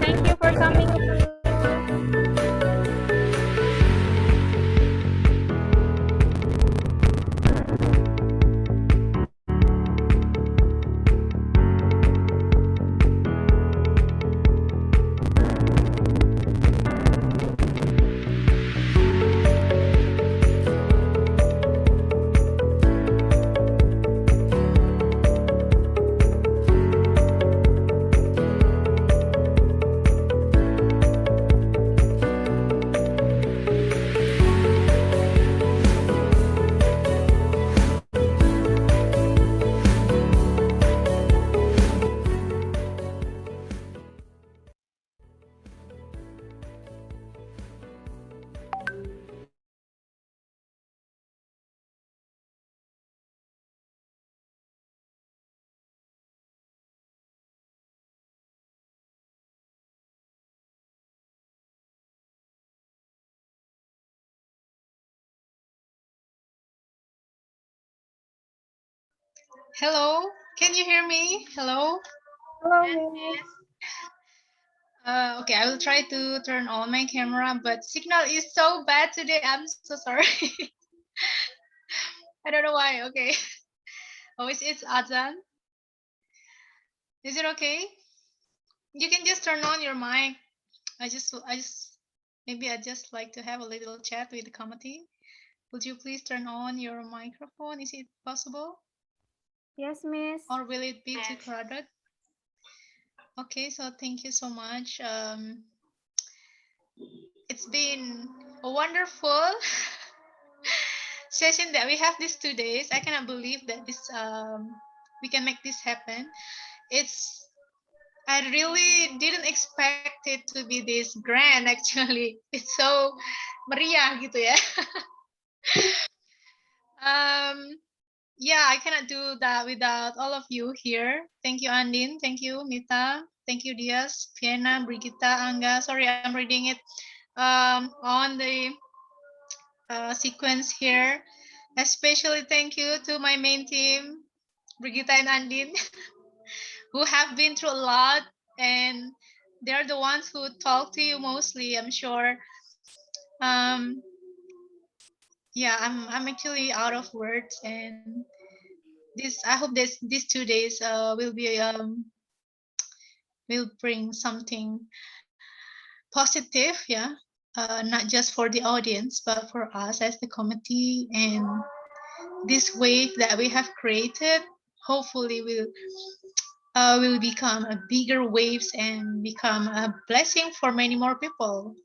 Thank you for coming. Hello, can you hear me? Hello. Hello, Miss. Okay, I will try to turn on my camera, but signal is so bad today. I'm so sorry. I don't know why. Okay. Oh, it's Azan. Is it okay? You can just turn on your mic. Maybe I just like to have a little chat with the committee. Would you please turn on your microphone? Is it possible? Yes, Miss. Or will it be too crowded? Okay, so thank you so much. It's been a wonderful session that we have these 2 days. I cannot believe that we can make this happen. I really didn't expect it to be this grand actually. It's so meriah gitu ya. Yeah, I cannot do that without all of you here. Thank you, Andin. Thank you, Mita. Thank you, Dias, Vienna, Brigitta, Angga. Sorry, I'm reading it on the sequence here. Especially thank you to my main team, Brigitta and Andin, who have been through a lot, and they're the ones who talk to you mostly, I'm sure. Yeah, I'm actually out of words, and I hope these 2 days will bring something positive, yeah, not just for the audience but for us as the committee. And this wave that we have created hopefully will become a bigger waves and become a blessing for many more people.